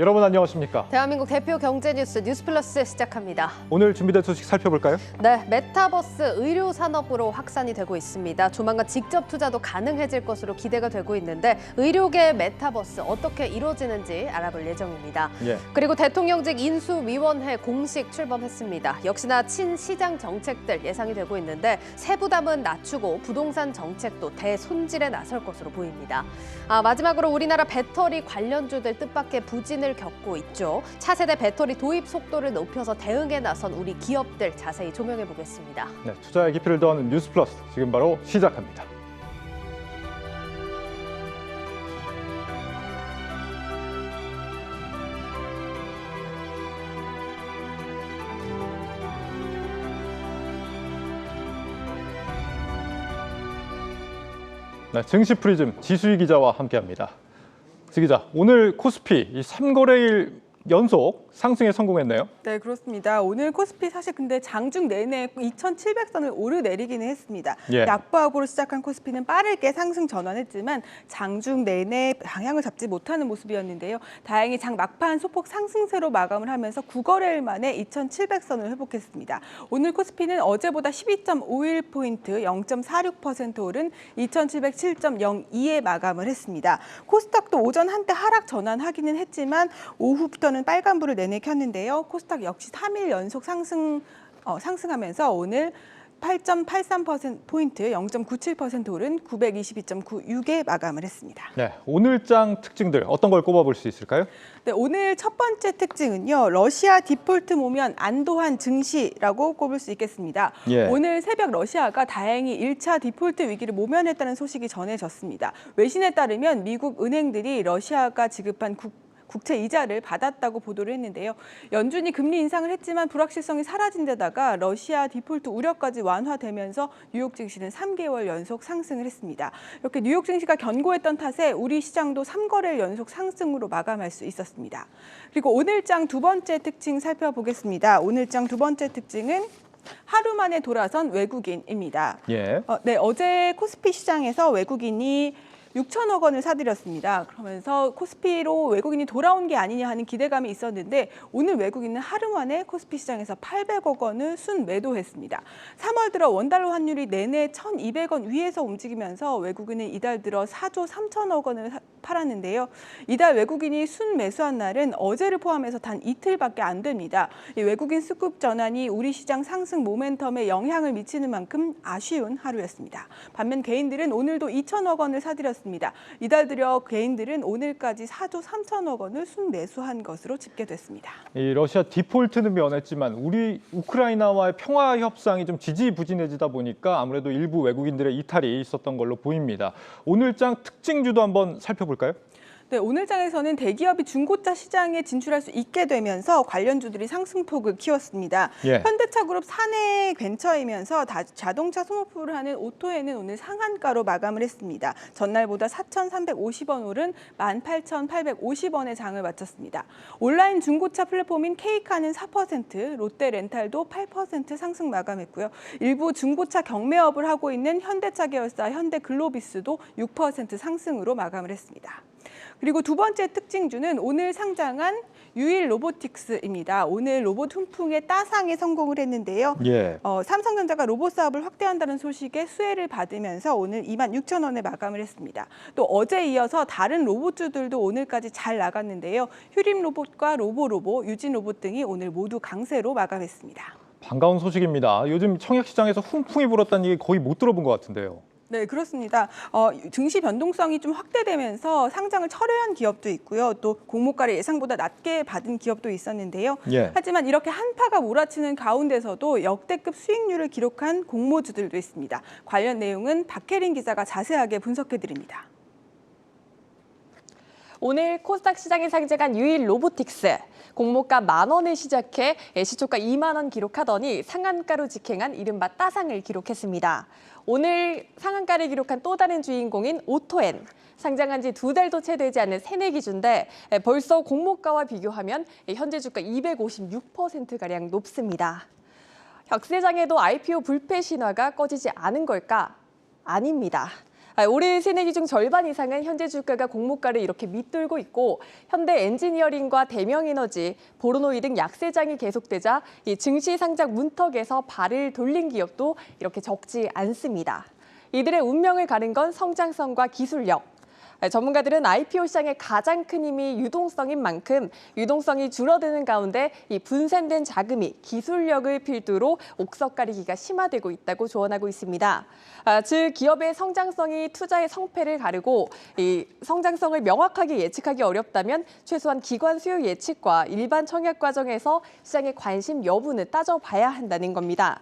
여러분 안녕하십니까? 대한민국 대표 경제 뉴스 뉴스플러스 시작합니다. 오늘 준비된 소식 살펴볼까요? 네, 메타버스 의료 산업으로 확산이 되고 있습니다. 조만간 직접 투자도 가능해질 것으로 기대가 되고 있는데 의료계 메타버스 어떻게 이루어지는지 알아볼 예정입니다. 예. 그리고 대통령직 인수위원회 공식 출범했습니다. 역시나 친시장 정책들 예상이 되고 있는데 세부담은 낮추고 부동산 정책도 대손질에 나설 것으로 보입니다. 마지막으로 우리나라 배터리 관련주들 뜻밖의 부진을 겪고 있죠. 차세대 배터리 도입 속도를 높여서 대응에 나선 우리 기업들 자세히 조명해 보겠습니다. 네, 투자의 깊이를 더하는 뉴스플러스 지금 바로 시작합니다. 네, 증시 프리즘 지수희 기자와 함께합니다. 지 기자, 오늘 코스피 3거래일 연속 상승에 성공했네요. 네, 그렇습니다. 오늘 코스피 사실 근데 장중 내내 2,700선을 오르내리기는 했습니다. 예. 약보합으로 시작한 코스피는 빠르게 상승 전환했지만 장중 내내 방향을 잡지 못하는 모습이었는데요. 다행히 장 막판 소폭 상승세로 마감을 하면서 9거래일 만에 2,700선을 회복했습니다. 오늘 코스피는 어제보다 12.51포인트 0.46% 오른 2,707.02에 마감을 했습니다. 코스닥도 오전 한때 하락 전환하기는 했지만 오후부터는 빨간불을 내내 켰는데요. 코스닥 역시 3일 연속 상승하면서 오늘 8.83%포인트 0.97% 오른 922.96에 마감을 했습니다. 네, 오늘장 특징들 어떤 걸 꼽아볼 수 있을까요? 네, 오늘 첫 번째 특징은요. 러시아 디폴트 모면 안도한 증시라고 꼽을 수 있겠습니다. 예. 오늘 새벽 러시아가 다행히 1차 디폴트 위기를 모면했다는 소식이 전해졌습니다. 외신에 따르면 미국 은행들이 러시아가 지급한 국채 이자를 받았다고 보도를 했는데요. 연준이 금리 인상을 했지만 불확실성이 사라진 데다가 러시아 디폴트 우려까지 완화되면서 뉴욕 증시는 3개월 연속 상승을 했습니다. 이렇게 뉴욕 증시가 견고했던 탓에 우리 시장도 3거래일 연속 상승으로 마감할 수 있었습니다. 그리고 오늘장 두 번째 특징 살펴보겠습니다. 오늘장 두 번째 특징은 하루 만에 돌아선 외국인입니다. 예. 어제 코스피 시장에서 외국인이 6천억 원을 사들였습니다. 그러면서 코스피로 외국인이 돌아온 게 아니냐 하는 기대감이 있었는데 오늘 외국인은 하루 만에 코스피 시장에서 800억 원을 순매도했습니다. 3월 들어 원달러 환율이 내내 1,200원 위에서 움직이면서 외국인은 이달 들어 4조 3천억 원을 팔았는데요. 이달 외국인이 순매수한 날은 어제를 포함해서 단 이틀밖에 안 됩니다. 이 외국인 수급 전환이 우리 시장 상승 모멘텀에 영향을 미치는 만큼 아쉬운 하루였습니다. 반면 개인들은 오늘도 2천억 원을 사들였습니다. 이달 들여 개인들은 오늘까지 4조 3천억 원을 순매수한 것으로 집계됐습니다. 이 러시아 디폴트는 면했지만 우리 우크라이나와의 평화 협상이 좀 지지부진해지다 보니까 아무래도 일부 외국인들의 이탈이 있었던 걸로 보입니다. 오늘장 특징주도 한번 살펴볼까요? 네, 오늘 장에서는 대기업이 중고차 시장에 진출할 수 있게 되면서 관련주들이 상승폭을 키웠습니다. 예. 현대차그룹 사내 벤처이면서 자동차 소모품을 하는 오토에는 오늘 상한가로 마감을 했습니다. 전날보다 4,350원 오른 18,850원의 장을 마쳤습니다. 온라인 중고차 플랫폼인 K카는 4%, 롯데렌탈도 8% 상승 마감했고요. 일부 중고차 경매업을 하고 있는 현대차 계열사 현대글로비스도 6% 상승으로 마감을 했습니다. 그리고 두 번째 특징주는 오늘 상장한 유일 로보틱스입니다. 오늘 로봇 훈풍의 따상에 성공을 했는데요. 예. 삼성전자가 로봇 사업을 확대한다는 소식에 수혜를 받으면서 오늘 26,000원에 마감을 했습니다. 또 어제 이어서 다른 로봇주들도 오늘까지 잘 나갔는데요. 휴림로봇과 로보로보, 유진로봇 등이 오늘 모두 강세로 마감했습니다. 반가운 소식입니다. 요즘 청약시장에서 훈풍이 불었다는 얘기 거의 못 들어본 것 같은데요. 네, 그렇습니다. 증시 변동성이 좀 확대되면서 상장을 철회한 기업도 있고요. 또 공모가를 예상보다 낮게 받은 기업도 있었는데요. 예. 하지만 이렇게 한파가 몰아치는 가운데서도 역대급 수익률을 기록한 공모주들도 있습니다. 관련 내용은 박혜린 기자가 자세하게 분석해드립니다. 오늘 코스닥 시장에 상장한 유일 로보틱스. 공모가 10,000원에 시작해 시초가 2만 원 기록하더니 상한가로 직행한 이른바 따상을 기록했습니다. 오늘 상한가를 기록한 또 다른 주인공인 오토엔. 상장한 지 2달도 채 되지 않은 새내기주인데 벌써 공모가와 비교하면 현재 주가 256%가량 높습니다. 혁세장에도 IPO 불패 신화가 꺼지지 않은 걸까? 아닙니다. 올해 새내기 중 절반 이상은 현재 주가가 공모가를 이렇게 밑돌고 있고 현대 엔지니어링과 대명에너지, 보르노이 등 약세장이 계속되자 이 증시 상장 문턱에서 발을 돌린 기업도 이렇게 적지 않습니다. 이들의 운명을 가른 건 성장성과 기술력. 전문가들은 IPO 시장의 가장 큰 힘이 유동성인 만큼 유동성이 줄어드는 가운데 이 분산된 자금이 기술력을 필두로 옥석 가리기가 심화되고 있다고 조언하고 있습니다. 즉 기업의 성장성이 투자의 성패를 가르고 이 성장성을 명확하게 예측하기 어렵다면 최소한 기관 수요 예측과 일반 청약 과정에서 시장의 관심 여부는 따져봐야 한다는 겁니다.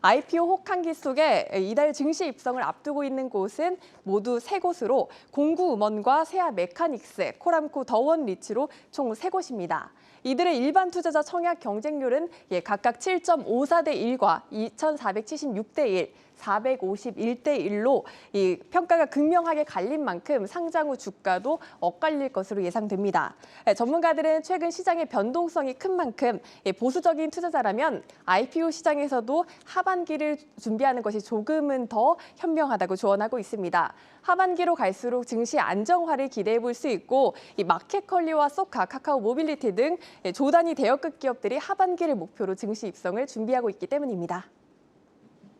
IPO 혹한기 속에 이달 증시 입성을 앞두고 있는 곳은 모두 3곳으로 공구음원과 세아 메카닉스, 코람코 더원 리츠로 총 3곳입니다. 이들의 일반 투자자 청약 경쟁률은 각각 7.54대 1과 2,476대 1, 451대 1로 이 평가가 극명하게 갈린 만큼 상장 후 주가도 엇갈릴 것으로 예상됩니다. 전문가들은 최근 시장의 변동성이 큰 만큼 보수적인 투자자라면 IPO 시장에서도 하반기를 준비하는 것이 조금은 더 현명하다고 조언하고 있습니다. 하반기로 갈수록 증시 안정화를 기대해 볼 수 있고 이 마켓컬리와 소카, 카카오 모빌리티 등 조단위 대여급 기업들이 하반기를 목표로 증시 입성을 준비하고 있기 때문입니다.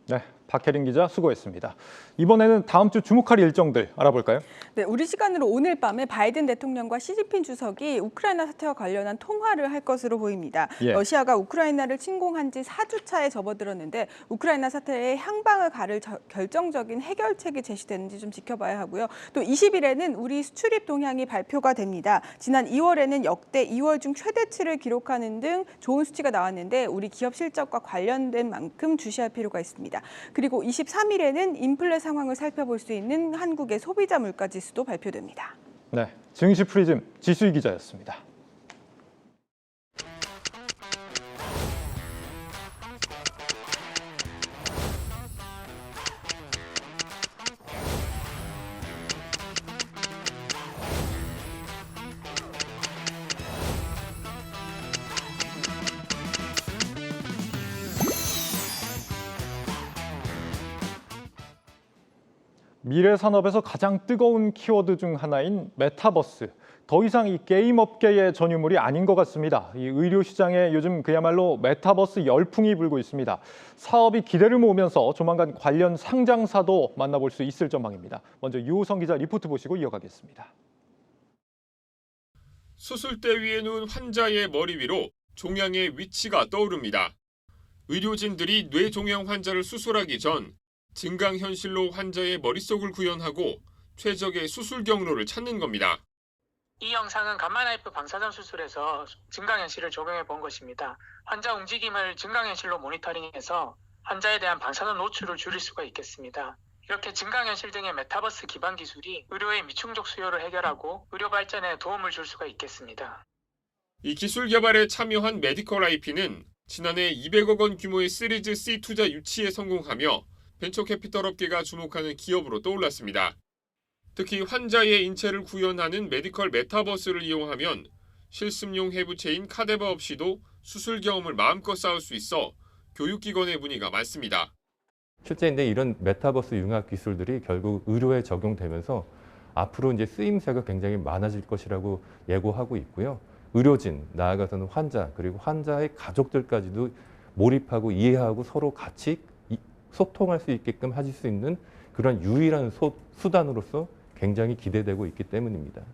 네, 박혜린 기자 수고했습니다. 이번에는 다음 주 주목할 일정들 알아볼까요? 네, 우리 시간으로 오늘 밤에 바이든 대통령과 시진핑 주석이 우크라이나 사태와 관련한 통화를 할 것으로 보입니다. 예. 러시아가 우크라이나를 침공한 지 4주차에 접어들었는데 우크라이나 사태의 향방을 가를 결정적인 해결책이 제시되는지 좀 지켜봐야 하고요. 또 20일에는 우리 수출입 동향이 발표가 됩니다. 지난 2월에는 역대 2월 중 최대치를 기록하는 등 좋은 수치가 나왔는데 우리 기업 실적과 관련된 만큼 주시할 필요가 있습니다. 그리고 23일에는 인플레 상황을 살펴볼 수 있는 한국의 소비자 물가 지수도 발표됩니다. 네, 증시 프리즘 지수희 기자였습니다. 미래 산업에서 가장 뜨거운 키워드 중 하나인 메타버스. 더 이상 이 게임 업계의 전유물이 아닌 것 같습니다. 이 의료 시장에 요즘 그야말로 메타버스 열풍이 불고 있습니다. 사업이 기대를 모으면서 조만간 관련 상장사도 만나볼 수 있을 전망입니다. 먼저 유호성 기자 리포트 보시고 이어가겠습니다. 수술대 위에 누운 환자의 머리 위로 종양의 위치가 떠오릅니다. 의료진들이 뇌종양 환자를 수술하기 전 증강현실로 환자의 머릿속을 구현하고 최적의 수술 경로를 찾는 겁니다. 이 영상은 감마나이프 방사선 수술에서 증강현실을 적용해 본 것입니다. 환자 움직임을 증강현실로 모니터링해서 환자에 대한 방사선 노출을 줄일 수가 있겠습니다. 이렇게 증강현실 등의 메타버스 기반 기술이 의료의 미충족 수요를 해결하고 의료 발전에 도움을 줄 수가 있겠습니다. 이 기술 개발에 참여한 메디컬 IP는 지난해 200억 원 규모의 시리즈 C 투자 유치에 성공하며 벤처캐피털 업계가 주목하는 기업으로 떠올랐습니다. 특히 환자의 인체를 구현하는 메디컬 메타버스를 이용하면 실습용 해부체인 카데바 없이도 수술 경험을 마음껏 쌓을 수 있어 교육기관의 문의가 많습니다. 실제 이제 이런 메타버스 융합 기술들이 결국 의료에 적용되면서 앞으로 이제 쓰임새가 굉장히 많아질 것이라고 예고하고 있고요. 의료진, 나아가서는 환자, 그리고 환자의 가족들까지도 몰입하고 이해하고 서로 같이 소통할 수 있게끔 하실 수 있는 그런 유일한 수단으로서 굉장히 기대되고 있기 때문입니다.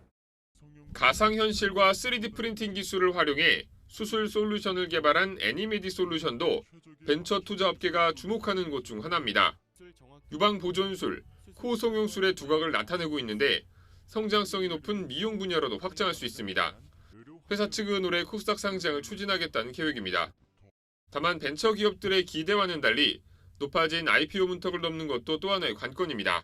가상현실과 3D 프린팅 기술을 활용해 수술 솔루션을 개발한 애니메디 솔루션도 벤처 투자 업계가 주목하는 곳 중 하나입니다. 유방보존술, 코성용술의 두각을 나타내고 있는데 성장성이 높은 미용 분야로도 확장할 수 있습니다. 회사 측은 올해 코스닥 상장을 추진하겠다는 계획입니다. 다만 벤처 기업들의 기대와는 달리 높아진 IPO 문턱을 넘는 것도 또 하나의 관건입니다.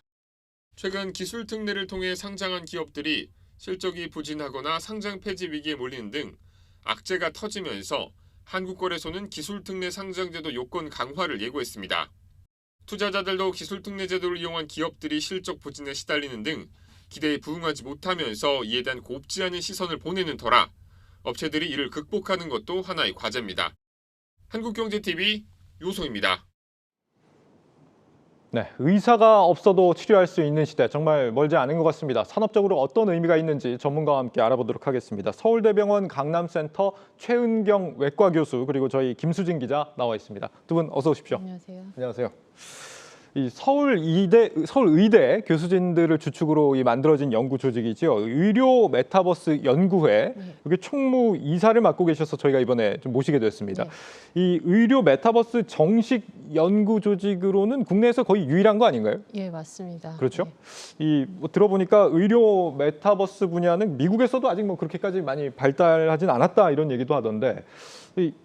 최근 기술 특례를 통해 상장한 기업들이 실적이 부진하거나 상장 폐지 위기에 몰리는 등 악재가 터지면서 한국거래소는 기술 특례 상장제도 요건 강화를 예고했습니다. 투자자들도 기술 특례 제도를 이용한 기업들이 실적 부진에 시달리는 등 기대에 부응하지 못하면서 이에 대한 곱지 않은 시선을 보내는 터라 업체들이 이를 극복하는 것도 하나의 과제입니다. 한국경제TV 유호성입니다. 네, 의사가 없어도 치료할 수 있는 시대 정말 멀지 않은 것 같습니다. 산업적으로 어떤 의미가 있는지 전문가와 함께 알아보도록 하겠습니다. 서울대병원 강남센터 최은경 외과 교수 그리고 저희 김수진 기자 나와 있습니다. 두 분 어서 오십시오. 안녕하세요. 안녕하세요. 이 서울의대 교수진들을 주축으로 만들어진 연구 조직이죠. 의료 메타버스 연구회. 네. 여기 총무 이사를 맡고 계셔서 저희가 이번에 좀 모시게 됐습니다. 네. 이 의료 메타버스 정식 연구 조직으로는 국내에서 거의 유일한 거 아닌가요? 예, 맞습니다. 그렇죠. 네. 들어보니까 의료 메타버스 분야는 미국에서도 아직 뭐 그렇게까지 많이 발달하진 않았다 이런 얘기도 하던데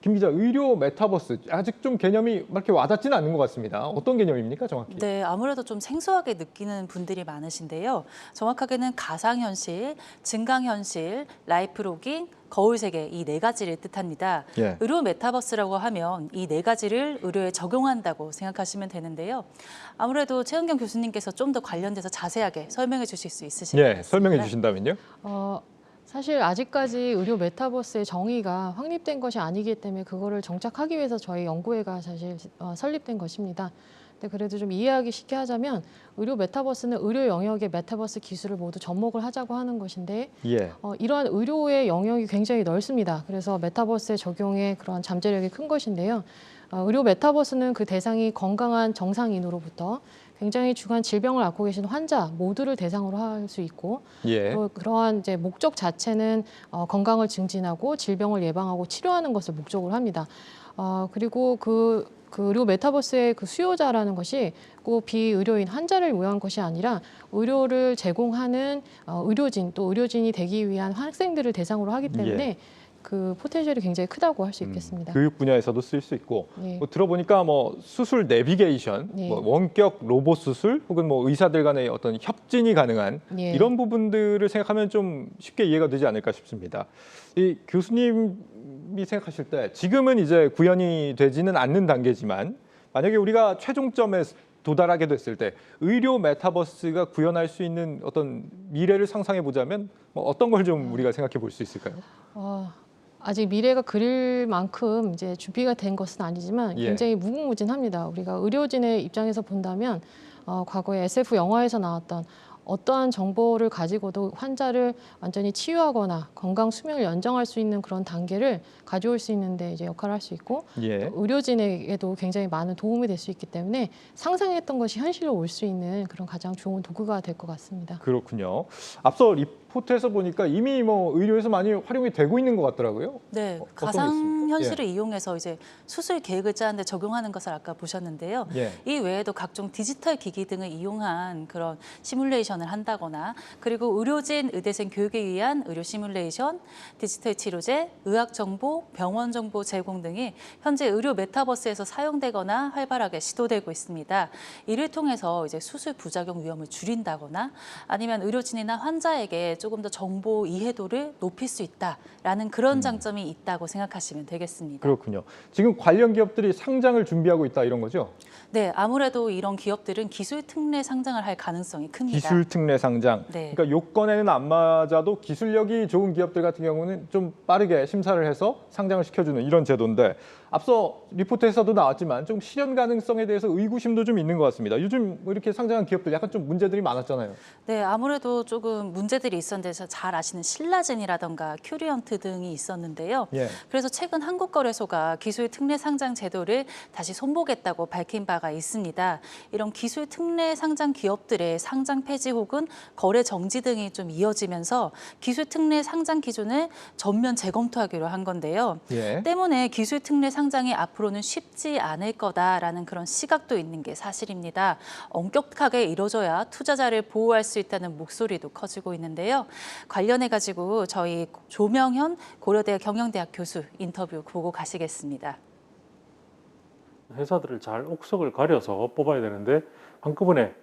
김 기자, 의료 메타버스 아직 좀 개념이 이렇게 와닿지는 않는 것 같습니다. 어떤 개념입니까, 정확히? 네, 아무래도 좀 생소하게 느끼는 분들이 많으신데요. 정확하게는 가상현실, 증강현실, 라이프로깅, 거울세계 이 네 가지를 뜻합니다. 예. 의료 메타버스라고 하면 이 네 가지를 의료에 적용한다고 생각하시면 되는데요. 아무래도 최은경 교수님께서 좀 더 관련돼서 자세하게 설명해 주실 수 있으실 것 같습니다. 예, 설명해 주신다면요? 사실 아직까지 의료 메타버스의 정의가 확립된 것이 아니기 때문에 그거를 정착하기 위해서 저희 연구회가 사실 설립된 것입니다. 근데 그래도 좀 이해하기 쉽게 하자면 의료 메타버스는 의료 영역의 메타버스 기술을 모두 접목을 하자고 하는 것인데 예. 이러한 의료의 영역이 굉장히 넓습니다. 그래서 메타버스의 적용에 그런 잠재력이 큰 것인데요. 의료 메타버스는 그 대상이 건강한 정상인으로부터 굉장히 중한 질병을 앓고 계신 환자 모두를 대상으로 할 수 있고 예. 또 그러한 이제 목적 자체는 건강을 증진하고 질병을 예방하고 치료하는 것을 목적으로 합니다. 그리고 그 의료 메타버스의 그 수요자라는 것이 꼭 비의료인 환자를 위한 것이 아니라 의료를 제공하는 의료진 또 의료진이 되기 위한 학생들을 대상으로 하기 때문에 그 포텐셜이 굉장히 크다고 할 수 있겠습니다. 교육 분야에서도 쓸 수 있고 예. 뭐 들어보니까 뭐 수술 내비게이션, 예. 뭐 원격 로봇 수술 혹은 뭐 의사들 간의 어떤 협진이 가능한 예. 이런 부분들을 생각하면 좀 쉽게 이해가 되지 않을까 싶습니다. 이 교수님이 생각하실 때 지금은 이제 구현이 되지는 않는 단계지만 만약에 우리가 최종점에 도달하게 됐을 때 의료 메타버스가 구현할 수 있는 어떤 미래를 상상해 보자면 뭐 어떤 걸 좀 우리가 생각해 볼 수 있을까요? 아직 미래가 그릴 만큼 이제 준비가 된 것은 아니지만 예. 굉장히 무궁무진합니다. 우리가 의료진의 입장에서 본다면 과거에 SF 영화에서 나왔던 어떠한 정보를 가지고도 환자를 완전히 치유하거나 건강 수명을 연장할 수 있는 그런 단계를 가져올 수 있는데 이제 역할을 할 수 있고 예. 또 의료진에게도 굉장히 많은 도움이 될 수 있기 때문에 상상했던 것이 현실로 올 수 있는 그런 가장 좋은 도구가 될 것 같습니다. 그렇군요. 앞서 리포트에서 보니까 이미 뭐 의료에서 많이 활용이 되고 있는 것 같더라고요. 네, 어떤 게 가상현실을 있습니까? 이용해서 이제 수술 계획을 짜는데 적용하는 것을 아까 보셨는데요. 예. 이 외에도 각종 디지털 기기 등을 이용한 그런 시뮬레이션을 한다거나 그리고 의료진, 의대생 교육에 위한 의료 시뮬레이션, 디지털 치료제, 의학 정보, 병원 정보 제공 등이 현재 의료 메타버스에서 사용되거나 활발하게 시도되고 있습니다. 이를 통해서 이제 수술 부작용 위험을 줄인다거나 아니면 의료진이나 환자에게 조금 더 정보 이해도를 높일 수 있다라는 그런 장점이 있다고 생각하시면 되겠습니다. 그렇군요. 지금 관련 기업들이 상장을 준비하고 있다 이런 거죠? 네, 아무래도 이런 기업들은 기술 특례 상장을 할 가능성이 큽니다. 기술 특례 상장. 네. 그러니까 요건에는 안 맞아도 기술력이 좋은 기업들 같은 경우는 좀 빠르게 심사를 해서 상장을 시켜주는 이런 제도인데 앞서 리포트에서도 나왔지만 좀 실현 가능성에 대해서 의구심도 좀 있는 것 같습니다. 요즘 뭐 이렇게 상장한 기업들 약간 좀 문제들이 많았잖아요. 네, 아무래도 조금 문제들이 있었는데 잘 아시는 신라젠이라던가 큐리언트 등이 있었는데요. 예. 그래서 최근 한국거래소가 기술 특례 상장 제도를 다시 손보겠다고 밝힌 바가 있습니다. 이런 기술 특례 상장 기업들의 상장 폐지 혹은 거래 정지 등이 좀 이어지면서 기술 특례 상장 기준을 전면 재검토하기로 한 건데요. 예. 때문에 기술 특례 상장이 앞으로는 쉽지 않을 거다라는 그런 시각도 있는 게 사실입니다. 엄격하게 이뤄져야 투자자를 보호할 수 있다는 목소리도 커지고 있는데요. 관련해 가지고 저희 조명현 고려대 경영대학 교수 인터뷰 보고 가시겠습니다. 회사들을 잘 옥석을 가려서 뽑아야 되는데 한꺼번에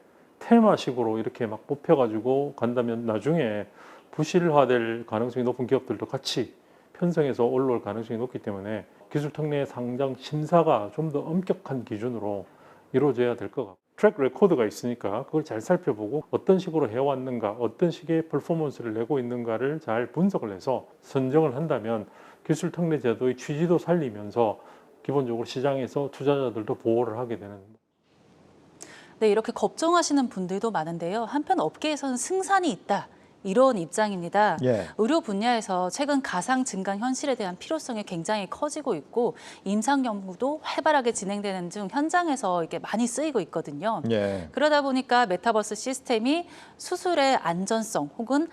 테마식으로 이렇게 막 뽑혀가지고 간다면 나중에 부실화될 가능성이 높은 기업들도 같이 편성해서 올라올 가능성이 높기 때문에 기술 특례 상장 심사가 좀 더 엄격한 기준으로 이루어져야 될 것 같고 트랙 레코드가 있으니까 그걸 잘 살펴보고 어떤 식으로 해왔는가 어떤 식의 퍼포먼스를 내고 있는가를 잘 분석을 해서 선정을 한다면 기술 특례 제도의 취지도 살리면서 기본적으로 시장에서 투자자들도 보호를 하게 되는 네, 이렇게 걱정하시는 분들도 많은데요. 한편 업계에서는 승산이 있다. 이런 입장입니다. 예. 의료 분야에서 최근 가상 증강 현실에 대한 필요성이 굉장히 커지고 있고 임상 연구도 활발하게 진행되는 중 현장에서 이게 많이 쓰이고 있거든요. 예. 그러다 보니까 메타버스 시스템이 수술의 안전성 혹은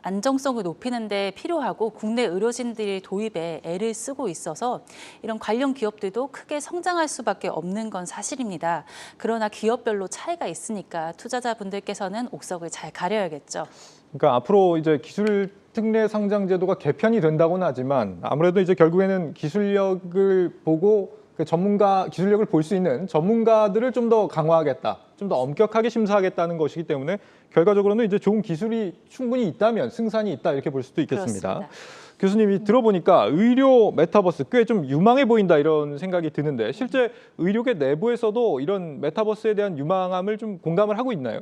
안정성을 높이는 데 필요하고 국내 의료진들이 도입에 애를 쓰고 있어서 이런 관련 기업들도 크게 성장할 수밖에 없는 건 사실입니다. 그러나 기업별로 차이가 있으니까 투자자분들께서는 옥석을 잘 가려야겠죠. 그러니까 앞으로 이제 기술 특례 상장 제도가 개편이 된다고는 하지만 아무래도 이제 결국에는 기술력을 보고 그 기술력을 볼 수 있는 전문가들을 좀 더 강화하겠다, 좀 더 엄격하게 심사하겠다는 것이기 때문에 결과적으로는 이제 좋은 기술이 충분히 있다면 승산이 있다 이렇게 볼 수도 있겠습니다. 그렇습니다. 교수님이 들어보니까 의료 메타버스 꽤 좀 유망해 보인다 이런 생각이 드는데 실제 의료계 내부에서도 이런 메타버스에 대한 유망함을 좀 공감을 하고 있나요?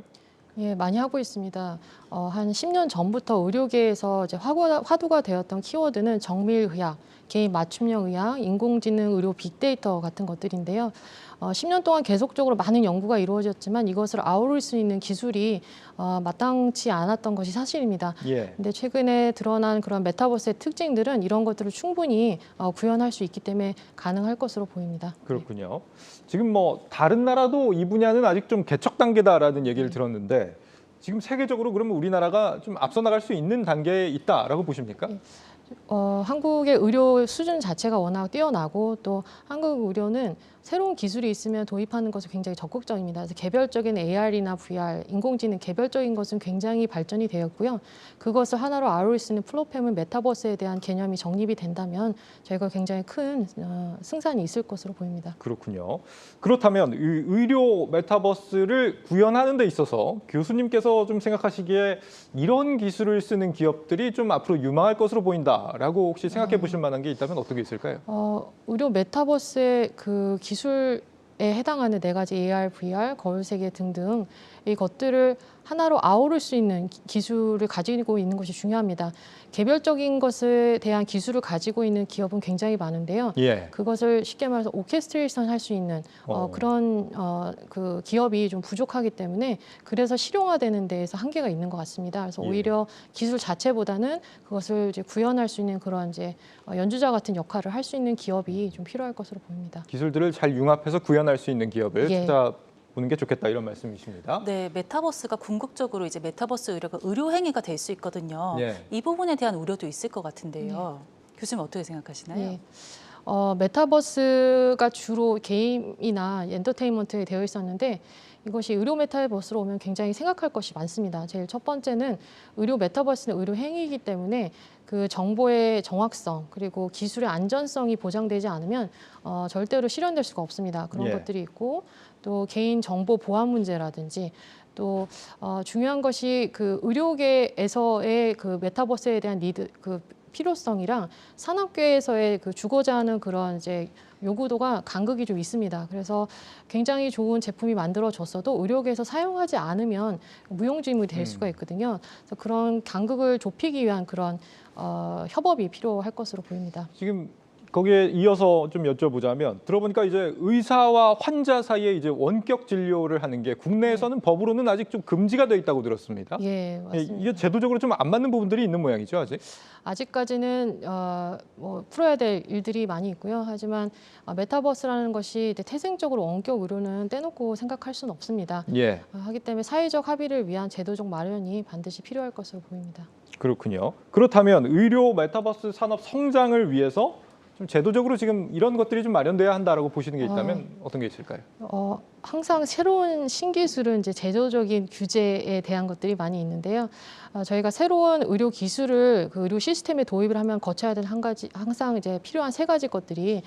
예, 많이 하고 있습니다. 한 10년 전부터 의료계에서 이제 화두가 되었던 키워드는 정밀의학, 개인 맞춤형 의학, 인공지능, 의료 빅데이터 같은 것들인데요. 10년 동안 계속적으로 많은 연구가 이루어졌지만 이것을 아우를 수 있는 기술이 마땅치 않았던 것이 사실입니다. 예. 근데 최근에 드러난 그런 메타버스의 특징들은 이런 것들을 충분히 구현할 수 있기 때문에 가능할 것으로 보입니다. 그렇군요. 지금 뭐 다른 나라도 이 분야는 아직 좀 개척 단계다라는 얘기를 들었는데 지금 세계적으로 그러면 우리나라가 좀 앞서 나갈 수 있는 단계에 있다라고 보십니까? 한국의 의료 수준 자체가 워낙 뛰어나고 또 한국 의료는 새로운 기술이 있으면 도입하는 것이 굉장히 적극적입니다. 그래서 개별적인 AR이나 VR, 인공지능 개별적인 것은 굉장히 발전이 되었고요. 그것을 하나로 아우를 수 있는 플랫폼은 메타버스에 대한 개념이 정립이 된다면 저희가 굉장히 큰 승산이 있을 것으로 보입니다. 그렇군요. 그렇다면 의료 메타버스를 구현하는 데 있어서 교수님께서 좀 생각하시기에 이런 기술을 쓰는 기업들이 좀 앞으로 유망할 것으로 보인다라고 혹시 생각해 보실 만한 게 있다면 어떤 게 있을까요? 의료 메타버스의 그 기술에 해당하는 4가지 AR, VR, 거울 세계 등등 이 것들을 하나로 아우를 수 있는 기술을 가지고 있는 것이 중요합니다. 개별적인 것에 대한 기술을 가지고 있는 기업은 굉장히 많은데요. 예. 그것을 쉽게 말해서 오케스트레이션 할 수 있는 그런 그 기업이 좀 부족하기 때문에 그래서 실용화되는 데에서 한계가 있는 것 같습니다. 그래서 예. 오히려 기술 자체보다는 그것을 이제 구현할 수 있는 그런 이제 연주자 같은 역할을 할 수 있는 기업이 좀 필요할 것으로 보입니다. 기술들을 잘 융합해서 구현할 수 있는 기업을 예. 찾아보는 게 좋겠다 이런 말씀이십니다. 네, 메타버스가 궁극적으로 이제 메타버스 의료가 의료 행위가 될 수 있거든요. 예. 이 부분에 대한 우려도 있을 것 같은데요. 교수님 어떻게 생각하시나요? 예. 메타버스가 주로 게임이나 엔터테인먼트에 되어 있었는데 이것이 의료 메타버스로 오면 굉장히 생각할 것이 많습니다. 제일 첫 번째는 의료 메타버스는 의료 행위이기 때문에 그 정보의 정확성 그리고 기술의 안전성이 보장되지 않으면 절대로 실현될 수가 없습니다. 그런 예. 것들이 있고 또 개인 정보 보안 문제라든지 또 중요한 것이 그 의료계에서의 그 메타버스에 대한 그 필요성이랑 산업계에서의 그 주고자 하는 그런 이제 요구도가 간극이 좀 있습니다. 그래서 굉장히 좋은 제품이 만들어졌어도 의료계에서 사용하지 않으면 무용지물이 될 수가 있거든요. 그래서 그런 간극을 좁히기 위한 그런 협업이 필요할 것으로 보입니다. 지금 거기에 이어서 좀 여쭤보자면 들어보니까 이제 의사와 환자 사이에 이제 원격 진료를 하는 게 국내에서는 법으로는 아직 좀 금지가 돼 있다고 들었습니다. 예, 맞습니다. 이게 제도적으로 좀 안 맞는 부분들이 있는 모양이죠, 아직. 아직까지는 풀어야 될 일들이 많이 있고요. 하지만 메타버스라는 것이 태생적으로 원격 의료는 떼놓고 생각할 수는 없습니다. 예, 하기 때문에 사회적 합의를 위한 제도적 마련이 반드시 필요할 것으로 보입니다. 그렇군요. 그렇다면 의료 메타버스 산업 성장을 위해서 좀 제도적으로 지금 이런 것들이 좀 마련돼야 한다라고 보시는 게 있다면 어떤 게 있을까요? 항상 새로운 신기술은 이제 제도적인 규제에 대한 것들이 많이 있는데요. 저희가 새로운 의료 기술을 그 의료 시스템에 도입을 하면 거쳐야 될 항상 이제 필요한 3가지 것들이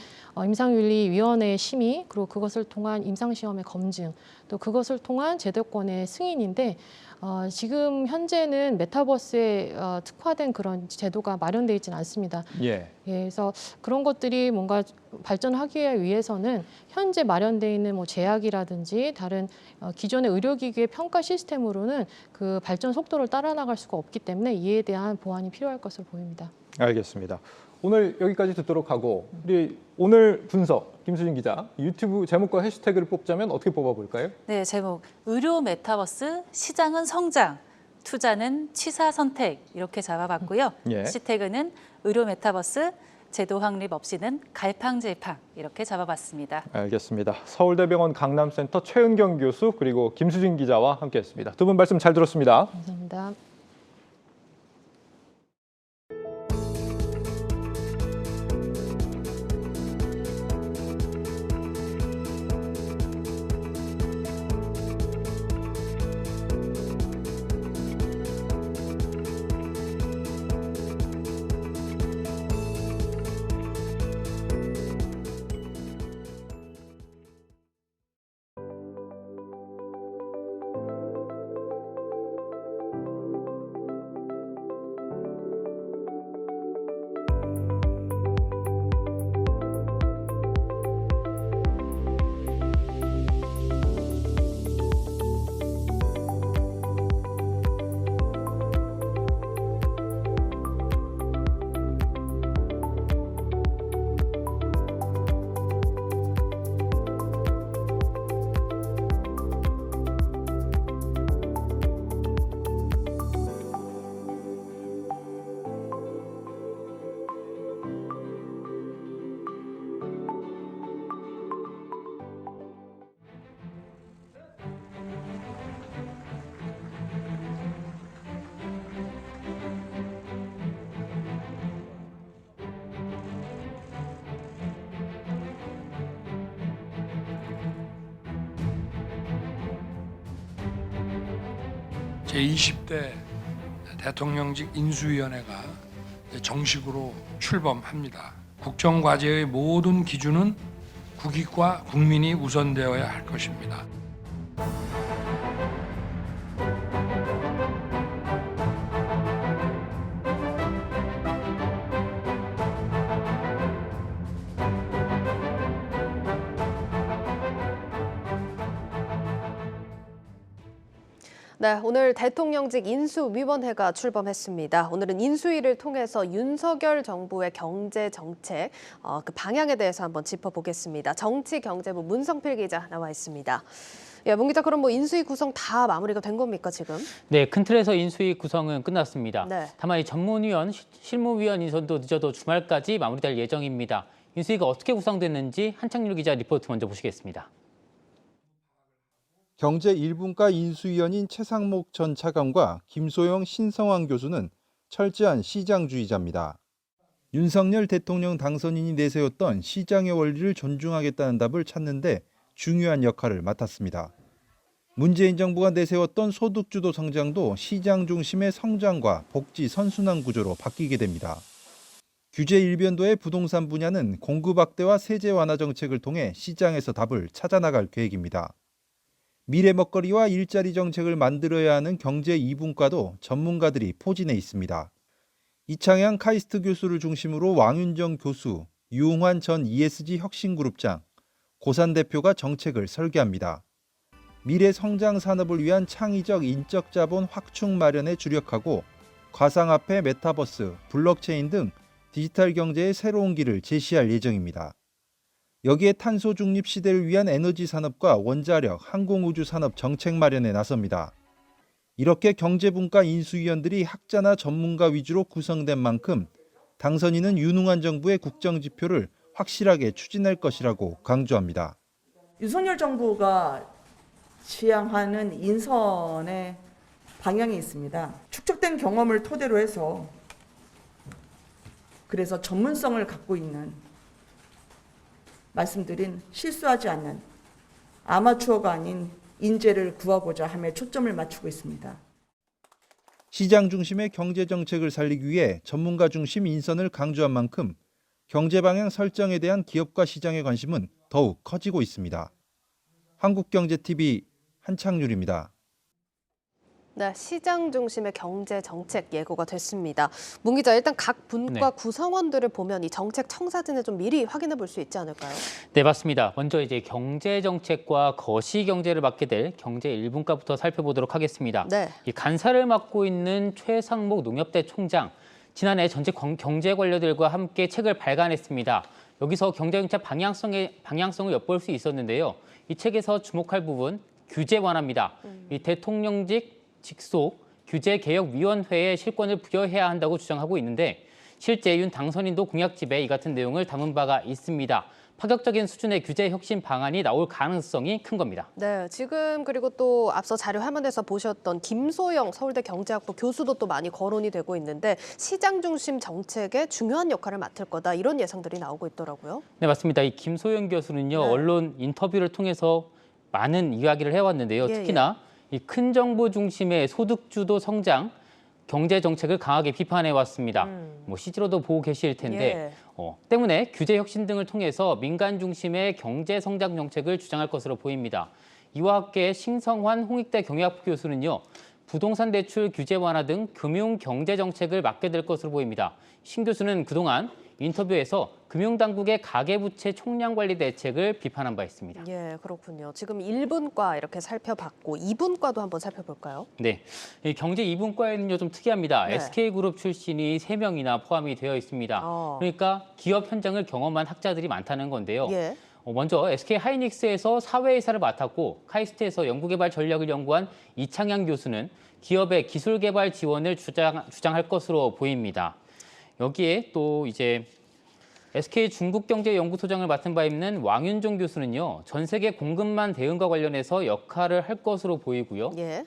임상윤리위원회의 심의, 그리고 그것을 통한 임상시험의 검증, 또 그것을 통한 제도권의 승인인데 지금 현재는 메타버스에 특화된 그런 제도가 마련되어 있지는 않습니다. 예. 그래서 그런 것들이 뭔가 발전하기 위해서는 현재 마련되어 있는 뭐 제약이라든지 다른 기존의 의료기기의 평가 시스템으로는 그 발전 속도를 따라 나갈 수가 없기 때문에 이에 대한 보완이 필요할 것으로 보입니다. 알겠습니다. 오늘 여기까지 듣도록 하고 우리 오늘 분석 김수진 기자 유튜브 제목과 해시태그를 뽑자면 어떻게 뽑아볼까요? 네, 제목 의료 메타버스 시장은 성장, 투자는 취사 선택 이렇게 잡아봤고요. 예. 해시태그는 의료 메타버스 제도 확립 없이는 갈팡질팡 이렇게 잡아봤습니다. 알겠습니다. 서울대병원 강남센터 최은경 교수 그리고 김수진 기자와 함께했습니다. 두 분 말씀 잘 들었습니다. 감사합니다. 제20대 대통령직 인수위원회가 정식으로 출범합니다. 국정과제의 모든 기준은 국익과 국민이 우선되어야 할 것입니다. 네, 오늘 대통령직 인수위원회가 출범했습니다. 오늘은 인수위를 통해서 윤석열 정부의 경제 정책 그 방향에 대해서 한번 짚어보겠습니다. 정치경제부 문성필 기자 나와 있습니다. 예, 문 기자, 그럼 인수위 구성 다 마무리가 된 겁니까 지금? 네, 큰 틀에서 인수위 구성은 끝났습니다. 네. 다만 이 전문위원, 실무위원 인선도 늦어도 주말까지 마무리될 예정입니다. 인수위가 어떻게 구성됐는지 한창률 기자 리포트 먼저 보시겠습니다. 경제 1분과 인수위원인 최상목 전 차관과 김소영 신성환 교수는 철저한 시장주의자입니다. 윤석열 대통령 당선인이 내세웠던 시장의 원리를 존중하겠다는 답을 찾는데 중요한 역할을 맡았습니다. 문재인 정부가 내세웠던 소득주도 성장도 시장 중심의 성장과 복지 선순환 구조로 바뀌게 됩니다. 규제 일변도의 부동산 분야는 공급 확대와 세제 완화 정책을 통해 시장에서 답을 찾아나갈 계획입니다. 미래 먹거리와 일자리 정책을 만들어야 하는 경제 2분과도 전문가들이 포진해 있습니다. 이창양 카이스트 교수를 중심으로 왕윤정 교수, 유흥환 전 ESG 혁신그룹장, 고산 대표가 정책을 설계합니다. 미래 성장 산업을 위한 창의적 인적 자본 확충 마련에 주력하고 가상화폐, 메타버스, 블록체인 등 디지털 경제의 새로운 길을 제시할 예정입니다. 여기에 탄소 중립 시대를 위한 에너지 산업과 원자력, 항공우주 산업 정책 마련에 나섭니다. 이렇게 경제분과 인수위원들이 학자나 전문가 위주로 구성된 만큼 당선인은 유능한 정부의 국정지표를 확실하게 추진할 것이라고 강조합니다. 윤석열 정부가 지향하는 인선의 방향이 있습니다. 축적된 경험을 토대로 해서 그래서 전문성을 갖고 있는 말씀드린 실수하지 않는 아마추어가 아닌 인재를 구하고자 함에 초점을 맞추고 있습니다. 시장 중심의 경제 정책을 살리기 위해 전문가 중심 인선을 강조한 만큼 경제 방향 설정에 대한 기업과 시장의 관심은 더욱 커지고 있습니다. 한국경제TV 한창률입니다. 네, 시장 중심의 경제 정책 예고가 됐습니다. 문 기자, 일단 각 분과 구성원들을 보면 이 정책 청사진을 좀 미리 확인해 볼 수 있지 않을까요? 네, 맞습니다. 먼저 이제 경제 정책과 거시 경제를 맡게 될 경제 1분과부터 살펴보도록 하겠습니다. 네. 이 간사를 맡고 있는 최상목 농협대 총장, 지난해 전체 경제 관료들과 함께 책을 발간했습니다. 여기서 경제정책 방향성을 엿볼 수 있었는데요. 이 책에서 주목할 부분 규제 완화입니다. 이 대통령직 직속 규제개혁위원회에 실권을 부여해야 한다고 주장하고 있는데 실제 윤 당선인도 공약집에 이 같은 내용을 담은 바가 있습니다. 파격적인 수준의 규제 혁신 방안이 나올 가능성이 큰 겁니다. 네, 지금 그리고 또 앞서 자료 화면에서 보셨던 김소영 서울대 경제학부 교수도 또 많이 거론이 되고 있는데 시장 중심 정책에 중요한 역할을 맡을 거다 이런 예상들이 나오고 있더라고요. 네, 맞습니다. 이 김소영 교수는요, 언론 인터뷰를 통해서 많은 이야기를 해왔는데요. 특히나 이 큰 정부 중심의 소득주도 성장, 경제 정책을 강하게 비판해 왔습니다. 뭐 CG로도 보고 계실 텐데 때문에 규제 혁신 등을 통해서 민간 중심의 경제 성장 정책을 주장할 것으로 보입니다. 이와 함께 신성환 홍익대 경영학부 교수는요. 부동산 대출 규제 완화 등 금융 경제 정책을 맡게 될 것으로 보입니다. 신 교수는 그동안 인터뷰에서 금융당국의 가계부채 총량 관리 대책을 비판한 바 있습니다. 예, 그렇군요. 지금 1분과 이렇게 살펴봤고 2분과도 한번 살펴볼까요? 네, 이 경제 2분과에는요 좀 특이합니다. 네. SK그룹 출신이 3명이나 포함이 되어 있습니다. 그러니까 기업 현장을 경험한 학자들이 많다는 건데요. 예. 먼저 SK 하이닉스에서 사회이사를 맡았고 카이스트에서 연구개발 전략을 연구한 이창양 교수는 기업의 기술 개발 지원을 주장할 것으로 보입니다. 여기에 또 이제 SK 중국경제연구소장을 맡은 바 있는 왕윤종 교수는요. 전 세계 공급망 대응과 관련해서 역할을 할 것으로 보이고요. 예.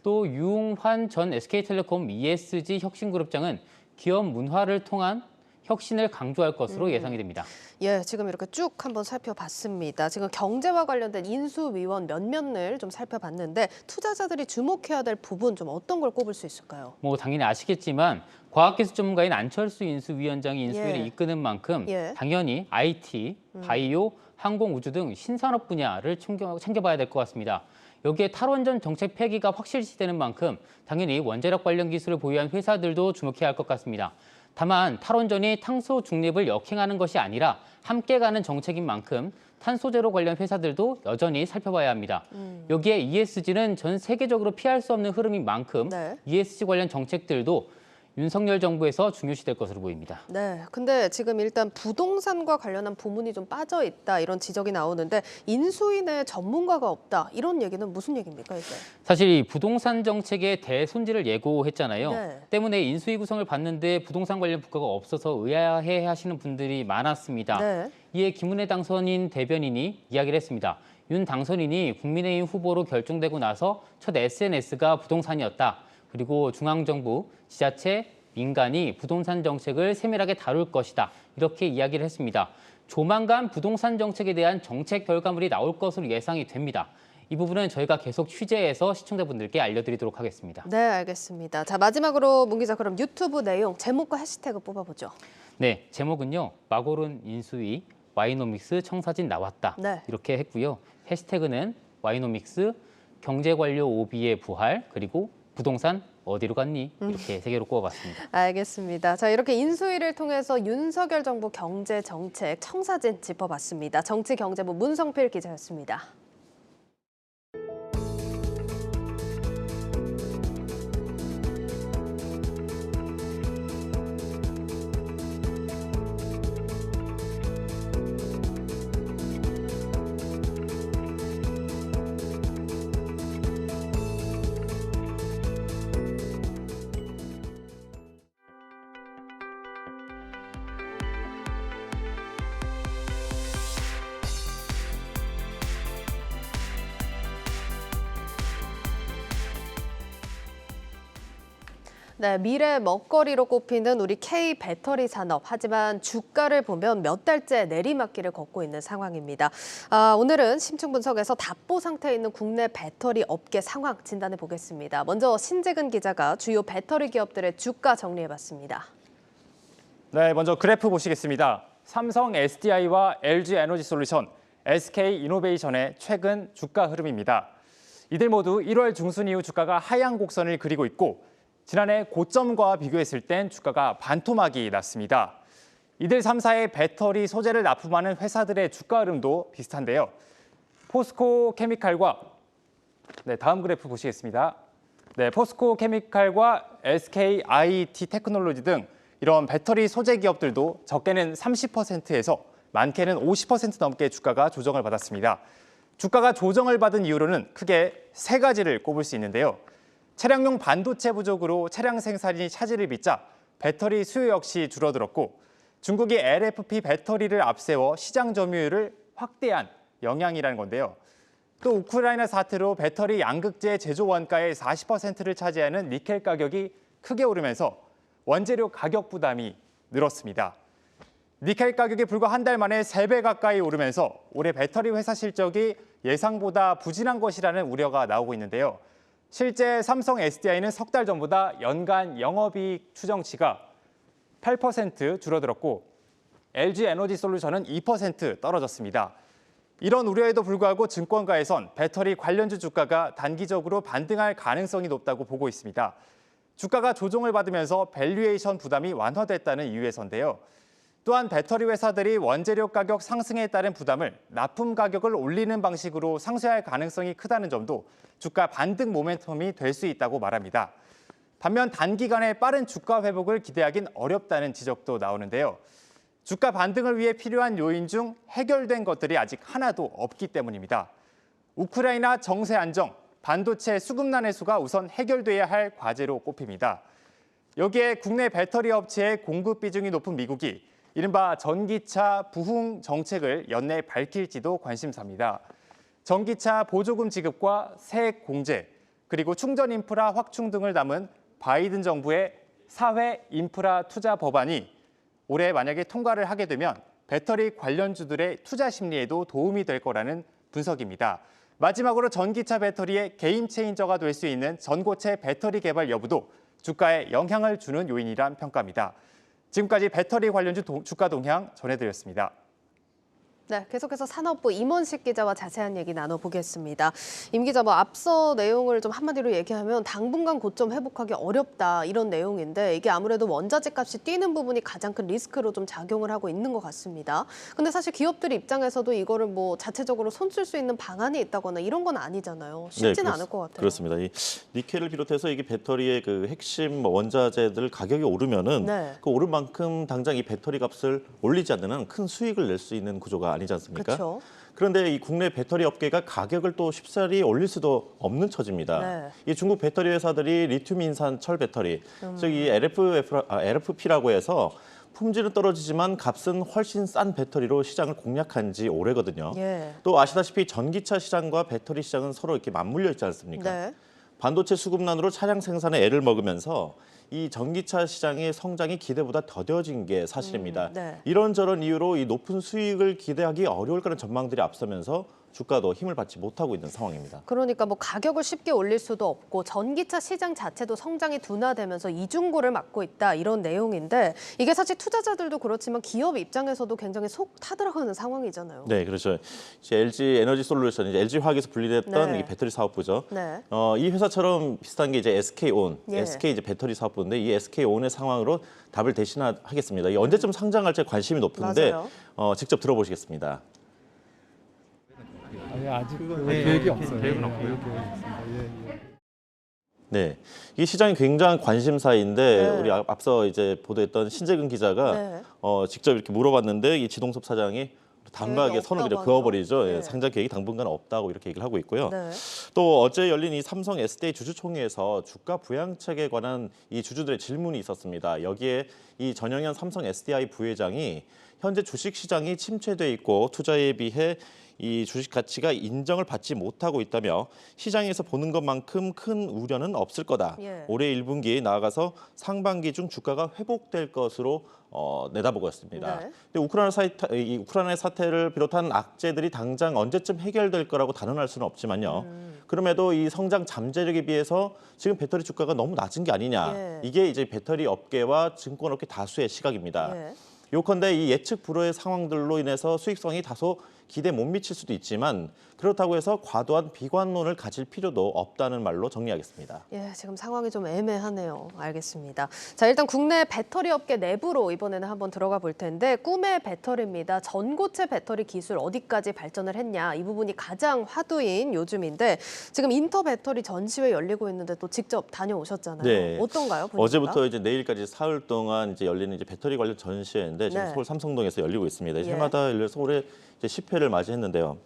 또 유웅환 전 SK텔레콤 ESG 혁신그룹장은 기업 문화를 통한 혁신을 강조할 것으로 예상이 됩니다. 예, 지금 이렇게 쭉 한번 살펴봤습니다. 지금 경제와 관련된 인수위원 몇몇을 좀 살펴봤는데 투자자들이 주목해야 될 부분 좀 어떤 걸 꼽을 수 있을까요? 뭐 당연히 아시겠지만 과학기술 전문가인 안철수 인수위원장이 인수위를 이끄는 만큼 당연히 IT, 바이오, 항공우주 등 신산업 분야를 챙겨봐야 될 것 같습니다. 여기에 탈원전 정책 폐기가 확실시되는 만큼 당연히 원자력 관련 기술을 보유한 회사들도 주목해야 할 것 같습니다. 다만 탈원전이 탄소 중립을 역행하는 것이 아니라 함께 가는 정책인 만큼 탄소 제로 관련 회사들도 여전히 살펴봐야 합니다. 여기에 ESG는 전 세계적으로 피할 수 없는 흐름인 만큼 ESG 관련 정책들도 윤석열 정부에서 중요시될 것으로 보입니다. 네, 근데 지금 일단 부동산과 관련한 부문이 좀 빠져 있다 이런 지적이 나오는데 인수인에 전문가가 없다 이런 얘기는 무슨 얘기입니까 이게? 사실 이 부동산 정책의 대손질을 예고했잖아요. 때문에 인수위 구성을 받는데 부동산 관련 부과가 없어서 의아해하시는 분들이 많았습니다. 이에 김은혜 당선인 대변인이 이야기를 했습니다. 윤 당선인이 국민의힘 후보로 결정되고 나서 첫 SNS가 부동산이었다. 그리고 중앙정부, 지자체, 민간이 부동산 정책을 세밀하게 다룰 것이다. 이렇게 이야기를 했습니다. 조만간 부동산 정책에 대한 정책 결과물이 나올 것으로 예상이 됩니다. 이 부분은 저희가 계속 취재해서 시청자분들께 알려드리도록 하겠습니다. 네, 알겠습니다. 자, 마지막으로 문 기자 그럼 유튜브 내용, 제목과 해시태그 뽑아보죠. 네, 제목은요. 마고른 인수위, 와이노믹스 청사진 나왔다. 이렇게 했고요. 해시태그는 와이노믹스, 경제관료 오비의 부활, 그리고 부동산 어디로 갔니? 이렇게 3개로 꼽아봤습니다. 알겠습니다. 자, 이렇게 인수위를 통해서 윤석열 정부 경제 정책 청사진 짚어봤습니다. 정치경제부 문성필 기자였습니다. 네, 미래 먹거리로 꼽히는 우리 K 배터리 산업. 하지만 주가를 보면 몇 달째 내리막길을 걷고 있는 상황입니다. 오늘은 심층 분석에서 답보 상태에 있는 국내 배터리 업계 상황 진단해 보겠습니다. 먼저 신재근 기자가 주요 배터리 기업들의 주가 정리해봤습니다. 네, 먼저 그래프 보시겠습니다. 삼성 SDI와 LG 에너지 솔루션, SK 이노베이션의 최근 주가 흐름입니다. 이들 모두 1월 중순 이후 주가가 하향 곡선을 그리고 있고 지난해 고점과 비교했을 땐 주가가 반토막이 났습니다. 이들 3사의 배터리 소재를 납품하는 회사들의 주가 흐름도 비슷한데요. 포스코 케미칼과 다음 그래프 보시겠습니다. 포스코 케미칼과 SK IT 테크놀로지 등 이런 배터리 소재 기업들도 적게는 30%에서 많게는 50% 넘게 주가가 조정을 받았습니다. 주가가 조정을 받은 이유로는 크게 세 가지를 꼽을 수 있는데요. 차량용 반도체 부족으로 차량 생산이 차질을 빚자 배터리 수요 역시 줄어들었고, 중국이 LFP 배터리를 앞세워 시장 점유율을 확대한 영향이라는 건데요. 또 우크라이나 사태로 배터리 양극재 제조 원가의 40%를 차지하는 니켈 가격이 크게 오르면서 원재료 가격 부담이 늘었습니다. 니켈 가격이 불과 한 달 만에 3배 가까이 오르면서 올해 배터리 회사 실적이 예상보다 부진한 것이라는 우려가 나오고 있는데요. 실제 삼성 SDI는 석 달 전보다 연간 영업이익 추정치가 8% 줄어들었고, LG 에너지 솔루션은 2% 떨어졌습니다. 이런 우려에도 불구하고 증권가에선 배터리 관련주 주가가 단기적으로 반등할 가능성이 높다고 보고 있습니다. 주가가 조정을 받으면서 밸류에이션 부담이 완화됐다는 이유에서인데요. 또한 배터리 회사들이 원재료 가격 상승에 따른 부담을 납품 가격을 올리는 방식으로 상쇄할 가능성이 크다는 점도 주가 반등 모멘텀이 될 수 있다고 말합니다. 반면 단기간에 빠른 주가 회복을 기대하긴 어렵다는 지적도 나오는데요. 주가 반등을 위해 필요한 요인 중 해결된 것들이 아직 하나도 없기 때문입니다. 우크라이나 정세 안정, 반도체 수급난 해소가 우선 해결돼야 할 과제로 꼽힙니다. 여기에 국내 배터리 업체의 공급 비중이 높은 미국이 이른바 전기차 부흥 정책을 연내 밝힐지도 관심사입니다. 전기차 보조금 지급과 세액 공제, 그리고 충전 인프라 확충 등을 담은 바이든 정부의 사회 인프라 투자 법안이 올해 만약에 통과를 하게 되면 배터리 관련주들의 투자 심리에도 도움이 될 거라는 분석입니다. 마지막으로 전기차 배터리의 게임 체인저가 될 수 있는 전고체 배터리 개발 여부도 주가에 영향을 주는 요인이란 평가입니다. 지금까지 배터리 관련주 주가 동향 전해드렸습니다. 네, 계속해서 산업부 임원식 기자와 자세한 얘기 나눠보겠습니다. 임 기자, 앞서 내용을 좀 한마디로 얘기하면 당분간 고점 회복하기 어렵다 이런 내용인데, 이게 아무래도 원자재 값이 뛰는 부분이 가장 큰 리스크로 좀 작용을 하고 있는 것 같습니다. 근데 사실 기업들 입장에서도 이거를 자체적으로 손쓸 수 있는 방안이 있다거나 이런 건 아니잖아요. 쉽지는 않을 것 같아요. 그렇습니다. 이 니켈을 비롯해서 이게 배터리의 그 핵심 원자재들 가격이 오르면은 그 오른 만큼 당장 이 배터리 값을 올리지 않는 한 큰 수익을 낼 수 있는 구조가 아니지 않습니까? 그쵸. 그런데 이 국내 배터리 업계가 가격을 또 쉽사리 올릴 수도 없는 처지입니다. 이 중국 배터리 회사들이 리튬 인산 철 배터리, 즉 이 LFP라고 해서 품질은 떨어지지만 값은 훨씬 싼 배터리로 시장을 공략한 지 오래거든요. 또 아시다시피 전기차 시장과 배터리 시장은 서로 이렇게 맞물려 있지 않습니까? 반도체 수급난으로 차량 생산에 애를 먹으면서 이 전기차 시장의 성장이 기대보다 더뎌진 게 사실입니다. 이런저런 이유로 이 높은 수익을 기대하기 어려울 거라는 전망들이 앞서면서 주가도 힘을 받지 못하고 있는 상황입니다. 그러니까 가격을 쉽게 올릴 수도 없고 전기차 시장 자체도 성장이 둔화되면서 이중고를 맞고 있다 이런 내용인데, 이게 사실 투자자들도 그렇지만 기업 입장에서도 굉장히 속 타들어가는 상황이잖아요. 네, 그렇죠. 이제 LG 에너지 솔루션, 이제 LG화학에서 분리됐던 이 배터리 사업부죠. 이 회사처럼 비슷한 게 이제 SK온, SK 이제 배터리 사업부인데, 이 SK온의 상황으로 답을 대신하겠습니다. 이 언제쯤 상장할지 관심이 높은데 직접 들어보시겠습니다. 아직 계획이 없어요. 계획은 없고요. 네, 이 시장이 굉장한 관심사인데 우리 앞서 이제 보도했던 신재근 기자가 직접 이렇게 물어봤는데, 이 지동섭 사장이 단박에 선을 그냥 그어버리죠. 상장 계획이 당분간 없다고 이렇게 얘기를 하고 있고요. 또 어제 열린 이 삼성 SDI 주주총회에서 주가 부양책에 관한 이 주주들의 질문이 있었습니다. 여기에 이 전영현 삼성 SDI 부회장이 현재 주식 시장이 침체돼 있고 투자에 비해 이 주식 가치가 인정을 받지 못하고 있다며 시장에서 보는 것만큼 큰 우려는 없을 거다. 올해 1분기 나아가서 상반기 중 주가가 회복될 것으로 내다보고 있습니다. 근데 우크라이나 사태를 비롯한 악재들이 당장 언제쯤 해결될 거라고 단언할 수는 없지만요. 그럼에도 이 성장 잠재력에 비해서 지금 배터리 주가가 너무 낮은 게 아니냐. 이게 이제 배터리 업계와 증권업계 다수의 시각입니다. 요컨대 이 예측 불허의 상황들로 인해서 수익성이 다소 기대 못 미칠 수도 있지만 그렇다고 해서 과도한 비관론을 가질 필요도 없다는 말로 정리하겠습니다. 예, 지금 상황이 좀 애매하네요. 알겠습니다. 자, 일단 국내 배터리 업계 내부로 이번에는 한번 들어가 볼 텐데 꿈의 배터리입니다. 전고체 배터리 기술 어디까지 발전을 했냐 이 부분이 가장 화두인 요즘인데 지금 인터 배터리 전시회 열리고 있는데 또 직접 다녀오셨잖아요. 네. 어떤가요? 분위기가? 어제부터 이제 내일까지 사흘 동안 이제 열리는 이제 배터리 관련 전시회인데 지금 네. 서울 삼성동에서 열리고 있습니다. 예. 해마다 열려 서울에 이제 10회를 맞이했는데요.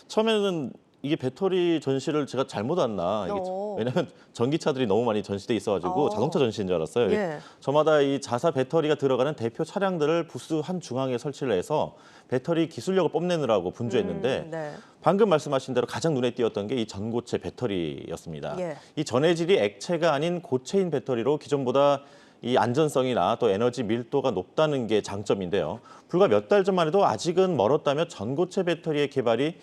처음에는 이게 배터리 전시를 제가 잘못 왔나 이게 왜냐하면 전기차들이 너무 많이 전시돼 있어가지고 자동차 전시인 줄 알았어요. 예. 저마다 이 자사 배터리가 들어가는 대표 차량들을 부스 한 중앙에 설치를 해서 배터리 기술력을 뽐내느라고 분주했는데 네. 방금 말씀하신 대로 가장 눈에 띄었던 게 이 전고체 배터리였습니다. 예. 이 전해질이 액체가 아닌 고체인 배터리로 기존보다 이 안전성이나 또 에너지 밀도가 높다는 게 장점인데요. 불과 몇 달 전만 해도 아직은 멀었다며 전고체 배터리의 개발이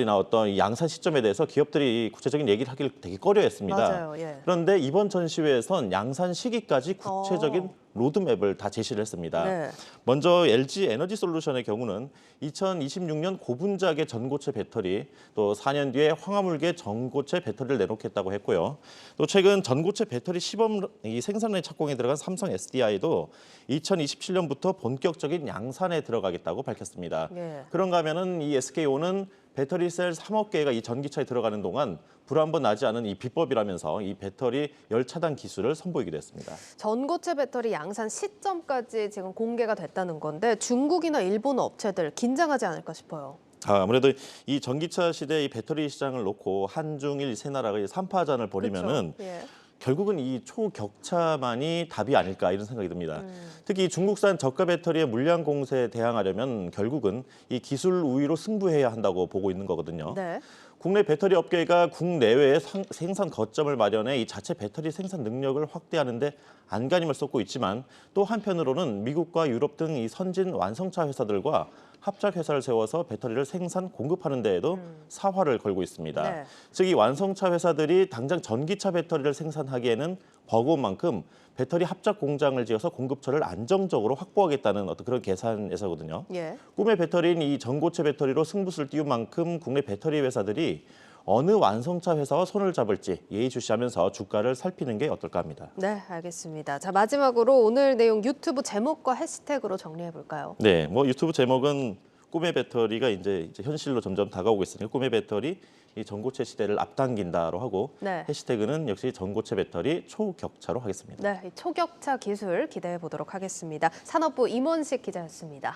나왔던 이 양산 시점에 대해서 기업들이 구체적인 얘기를 하길 되게 꺼려했습니다. 맞아요. 예. 그런데 이번 전시회에선 양산 시기까지 구체적인 로드맵을 다 제시를 했습니다. 네. 먼저 LG 에너지 솔루션의 경우는 2026년 고분자계 전고체 배터리, 또 4년 뒤에 황화물계 전고체 배터리를 내놓겠다고 했고요. 또 최근 전고체 배터리 시범 이 생산에 착공에 들어간 삼성 SDI도 2027년부터 본격적인 양산에 들어가겠다고 밝혔습니다. 예. 그런가 하면은 이 SK온은 배터리 셀 3억 개가 이 전기차에 들어가는 동안 불 한 번 나지 않은 이 비법이라면서 이 배터리 열 차단 기술을 선보이기도 했습니다. 전고체 배터리 양산 시점까지 지금 공개가 됐다는 건데 중국이나 일본 업체들 긴장하지 않을까 싶어요. 아무래도 이 전기차 시대 이 배터리 시장을 놓고 한중일 세 나라가 3파전을 벌이면은 예. 결국은 이 초격차만이 답이 아닐까 이런 생각이 듭니다. 특히 중국산 저가 배터리의 물량 공세에 대항하려면 결국은 이 기술 우위로 승부해야 한다고 보고 있는 거거든요. 네. 국내 배터리 업계가 국내외에 생산 거점을 마련해 이 자체 배터리 생산 능력을 확대하는 데 안간힘을 쏟고 있지만 또 한편으로는 미국과 유럽 등 이 선진 완성차 회사들과 합작 회사를 세워서 배터리를 생산, 공급하는 데에도 사활을 걸고 있습니다. 네. 즉 이 완성차 회사들이 당장 전기차 배터리를 생산하기에는 버거운 만큼 배터리 합작 공장을 지어서 공급처를 안정적으로 확보하겠다는 어떤 그런 계산에서거든요. 예. 꿈의 배터리인 이 전고체 배터리로 승부수를 띄운 만큼 국내 배터리 회사들이 어느 완성차 회사와 손을 잡을지 예의주시하면서 주가를 살피는 게 어떨까 합니다. 네, 알겠습니다. 자, 마지막으로 오늘 내용 유튜브 제목과 해시태그로 정리해 볼까요? 네, 뭐 유튜브 제목은 꿈의 배터리가 이제 현실로 점점 다가오고 있으니까 꿈의 배터리 이 전고체 시대를 앞당긴다로 하고 네. 해시태그는 역시 전고체 배터리 초격차로 하겠습니다. 네, 이 초격차 기술 기대해 보도록 하겠습니다. 산업부 임원식 기자였습니다.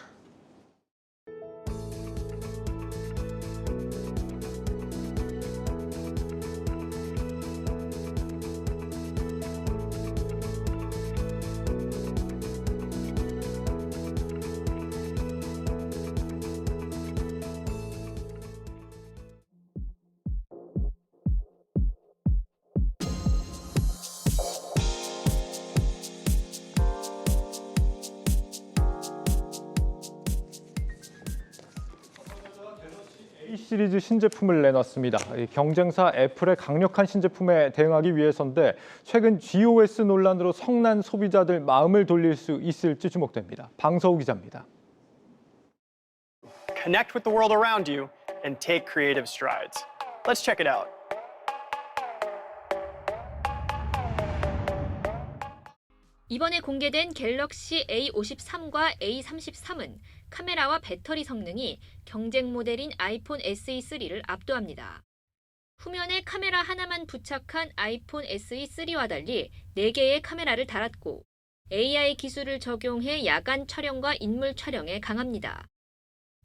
A 시리즈 신제품을 내놨습니다. 경쟁사 애플의 강력한 신제품에 대응하기 위해서인데 최근 GOS 논란으로 성난 소비자들 마음을 돌릴 수 있을지 주목됩니다. 방서우 기자입니다. Connect with the world around you and take creative strides. Let's check it out. 이번에 공개된 갤럭시 A53과 A33은 카메라와 배터리 성능이 경쟁 모델인 아이폰 SE3를 압도합니다. 후면에 카메라 하나만 부착한 아이폰 SE3와 달리 4개의 카메라를 달았고 AI 기술을 적용해 야간 촬영과 인물 촬영에 강합니다.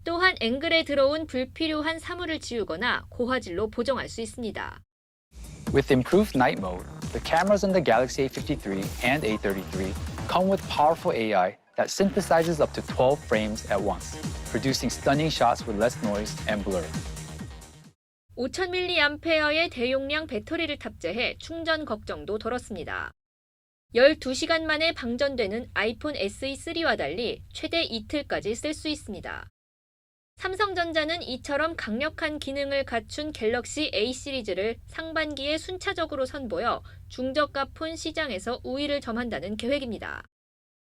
또한 앵글에 들어온 불필요한 사물을 지우거나 고화질로 보정할 수 있습니다. With improved night mode, the cameras in the Galaxy A53 and A33 come with powerful AI that synthesizes up to 12 frames at once, producing stunning shots with less noise and blur. 5000mAh의 대용량 배터리를 탑재해 충전 걱정도 덜었습니다. 12시간 만에 방전되는 아이폰 SE3와 달리 최대 이틀까지 쓸 수 있습니다. 삼성전자는 이처럼 강력한 기능을 갖춘 갤럭시 A 시리즈를 상반기에 순차적으로 선보여 중저가 폰 시장에서 우위를 점한다는 계획입니다.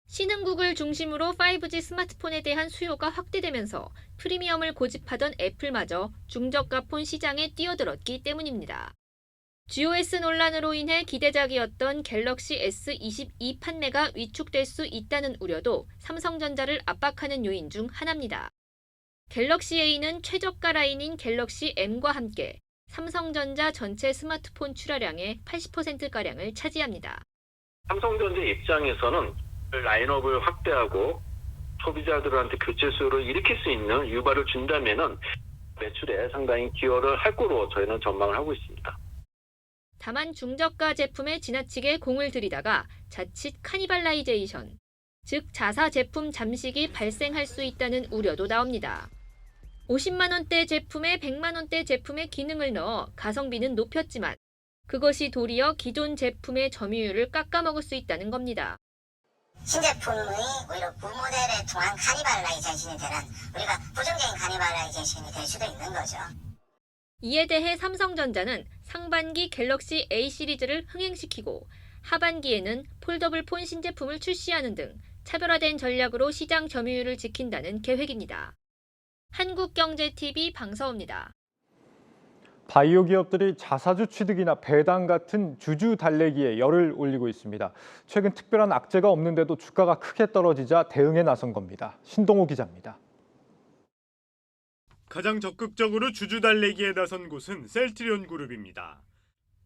신흥국을 중심으로 5G 스마트폰에 대한 수요가 확대되면서 프리미엄을 고집하던 애플마저 중저가폰 시장에 뛰어들었기 때문입니다. GOS 논란으로 인해 기대작이었던 갤럭시 S22 판매가 위축될 수 있다는 우려도 삼성전자를 압박하는 요인 중 하나입니다. 갤럭시 A는 최저가 라인인 갤럭시 M과 함께 삼성전자 전체 스마트폰 출하량의 80%가량을 차지합니다. 삼성전자 입장에서는 라인업을 확대하고 소비자들한테 교체 수요를 일으킬 수 있는 유발을 준다면은 매출에 상당히 기여를 할 거로 저희는 전망을 하고 있습니다. 다만 중저가 제품에 지나치게 공을 들이다가 자칫 카니발라이제이션, 즉 자사 제품 잠식이 발생할 수 있다는 우려도 나옵니다. 50만 원대 제품에 100만 원대 제품의 기능을 넣어 가성비는 높였지만 그것이 도리어 기존 제품의 점유율을 깎아먹을 수 있다는 겁니다. 신제품의 오히려 구모델에 통한 카니발라이제이션이 되는 우리가 부정적인 카니발라이제이션이 될 수도 있는 거죠. 이에 대해 삼성전자는 상반기 갤럭시 A 시리즈를 흥행시키고 하반기에는 폴더블 폰 신제품을 출시하는 등 차별화된 전략으로 시장 점유율을 지킨다는 계획입니다. 한국경제TV 방서우입니다. 바이오 기업들이 자사주 취득이나 배당 같은 주주 달래기에 열을 올리고 있습니다. 최근 특별한 악재가 없는데도 주가가 크게 떨어지자 대응에 나선 겁니다. 신동호 기자입니다. 가장 적극적으로 주주 달래기에 나선 곳은 셀트리온 그룹입니다.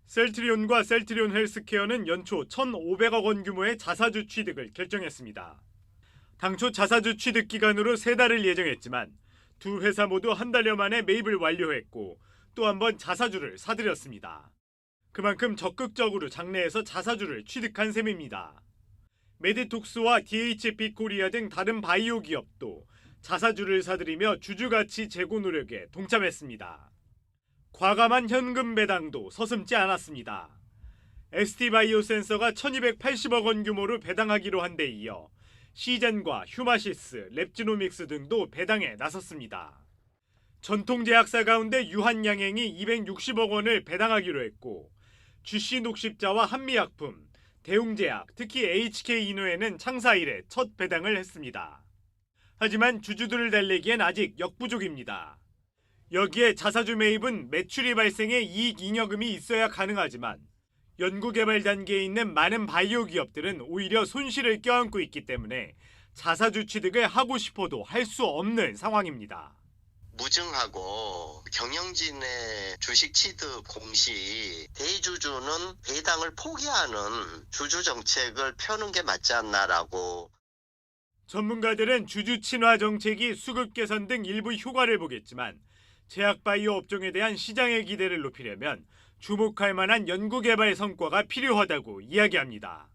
셀트리온과 셀트리온 헬스케어는 연초 1,500억 원 규모의 자사주 취득을 결정했습니다. 당초 자사주 취득 기간으로 3달을 예정했지만 두 회사 모두 한 달여 만에 매입을 완료했고 또 한 번 자사주를 사들였습니다. 그만큼 적극적으로 장내에서 자사주를 취득한 셈입니다. 메디톡스와 DHP 코리아 등 다른 바이오 기업도 자사주를 사들이며 주주가치 제고 노력에 동참했습니다. 과감한 현금 배당도 서슴지 않았습니다. ST바이오센서가 1,280억 원 규모로 배당하기로 한 데 이어 시젠과 휴마시스, 랩지노믹스 등도 배당에 나섰습니다. 전통제약사 가운데 유한양행이 260억 원을 배당하기로 했고 GC 녹십자와 한미약품, 대웅제약, 특히 HK인후에는 창사 이래 첫 배당을 했습니다. 하지만 주주들을 달래기엔 아직 역부족입니다. 여기에 자사주 매입은 매출이 발생해 이익 잉여금이 있어야 가능하지만 연구개발 단계에 있는 많은 바이오 기업들은 오히려 손실을 껴안고 있기 때문에 자사주 취득을 하고 싶어도 할 수 없는 상황입니다. 무증하고 경영진의 주식 취득 공시 대주주는 배당을 포기하는 주주 정책을 펴는 게 맞지 않나라고. 전문가들은 주주 친화 정책이 수급 개선 등 일부 효과를 보겠지만 제약바이오 업종에 대한 시장의 기대를 높이려면 주목할 만한 연구개발 성과가 필요하다고 이야기합니다.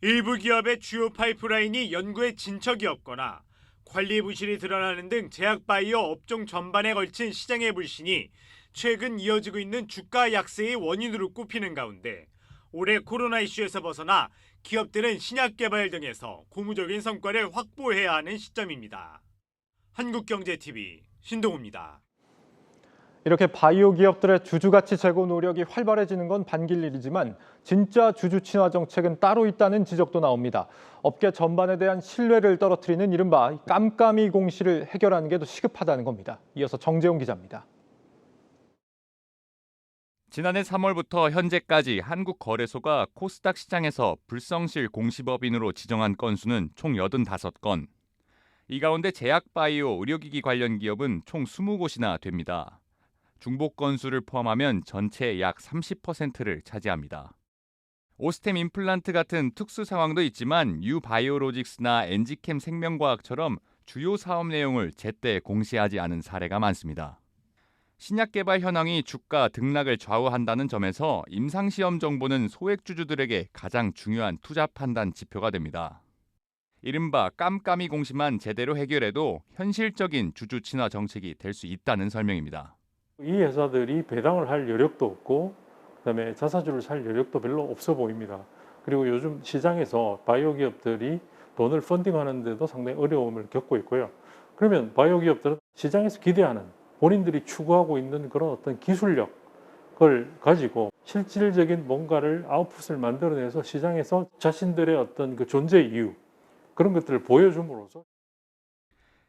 일부 기업의 주요 파이프라인이 연구에 진척이 없거나 관리 부실이 드러나는 등 제약바이오 업종 전반에 걸친 시장의 불신이 최근 이어지고 있는 주가 약세의 원인으로 꼽히는 가운데 올해 코로나 이슈에서 벗어나 기업들은 신약 개발 등에서 고무적인 성과를 확보해야 하는 시점입니다. 한국경제TV 신동호입니다. 이렇게 바이오 기업들의 주주가치 제고 노력이 활발해지는 건 반길 일이지만 진짜 주주 친화 정책은 따로 있다는 지적도 나옵니다. 업계 전반에 대한 신뢰를 떨어뜨리는 이른바 깜깜이 공시를 해결하는 게 더 시급하다는 겁니다. 이어서 정재용 기자입니다. 지난해 3월부터 현재까지 한국거래소가 코스닥 시장에서 불성실 공시법인으로 지정한 건수는 총 85건. 이 가운데 제약바이오, 의료기기 관련 기업은 총 20곳이나 됩니다. 중복 건수를 포함하면 전체의 약 30%를 차지합니다. 오스템 임플란트 같은 특수 상황도 있지만 유바이오로직스나 엔지캠 생명과학처럼 주요 사업 내용을 제때 공시하지 않은 사례가 많습니다. 신약 개발 현황이 주가 등락을 좌우한다는 점에서 임상시험 정보는 소액주주들에게 가장 중요한 투자 판단 지표가 됩니다. 이른바 깜깜이 공시만 제대로 해결해도 현실적인 주주 친화 정책이 될 수 있다는 설명입니다. 이 회사들이 배당을 할 여력도 없고 그다음에 자사주를 살 여력도 별로 없어 보입니다. 그리고 요즘 시장에서 바이오 기업들이 돈을 펀딩하는 데도 상당히 어려움을 겪고 있고요. 그러면 바이오 기업들은 시장에서 기대하는 본인들이 추구하고 있는 그런 어떤 기술력을 가지고 실질적인 뭔가를 아웃풋을 만들어내서 시장에서 자신들의 어떤 그 존재 이유, 그런 것들을 보여줌으로써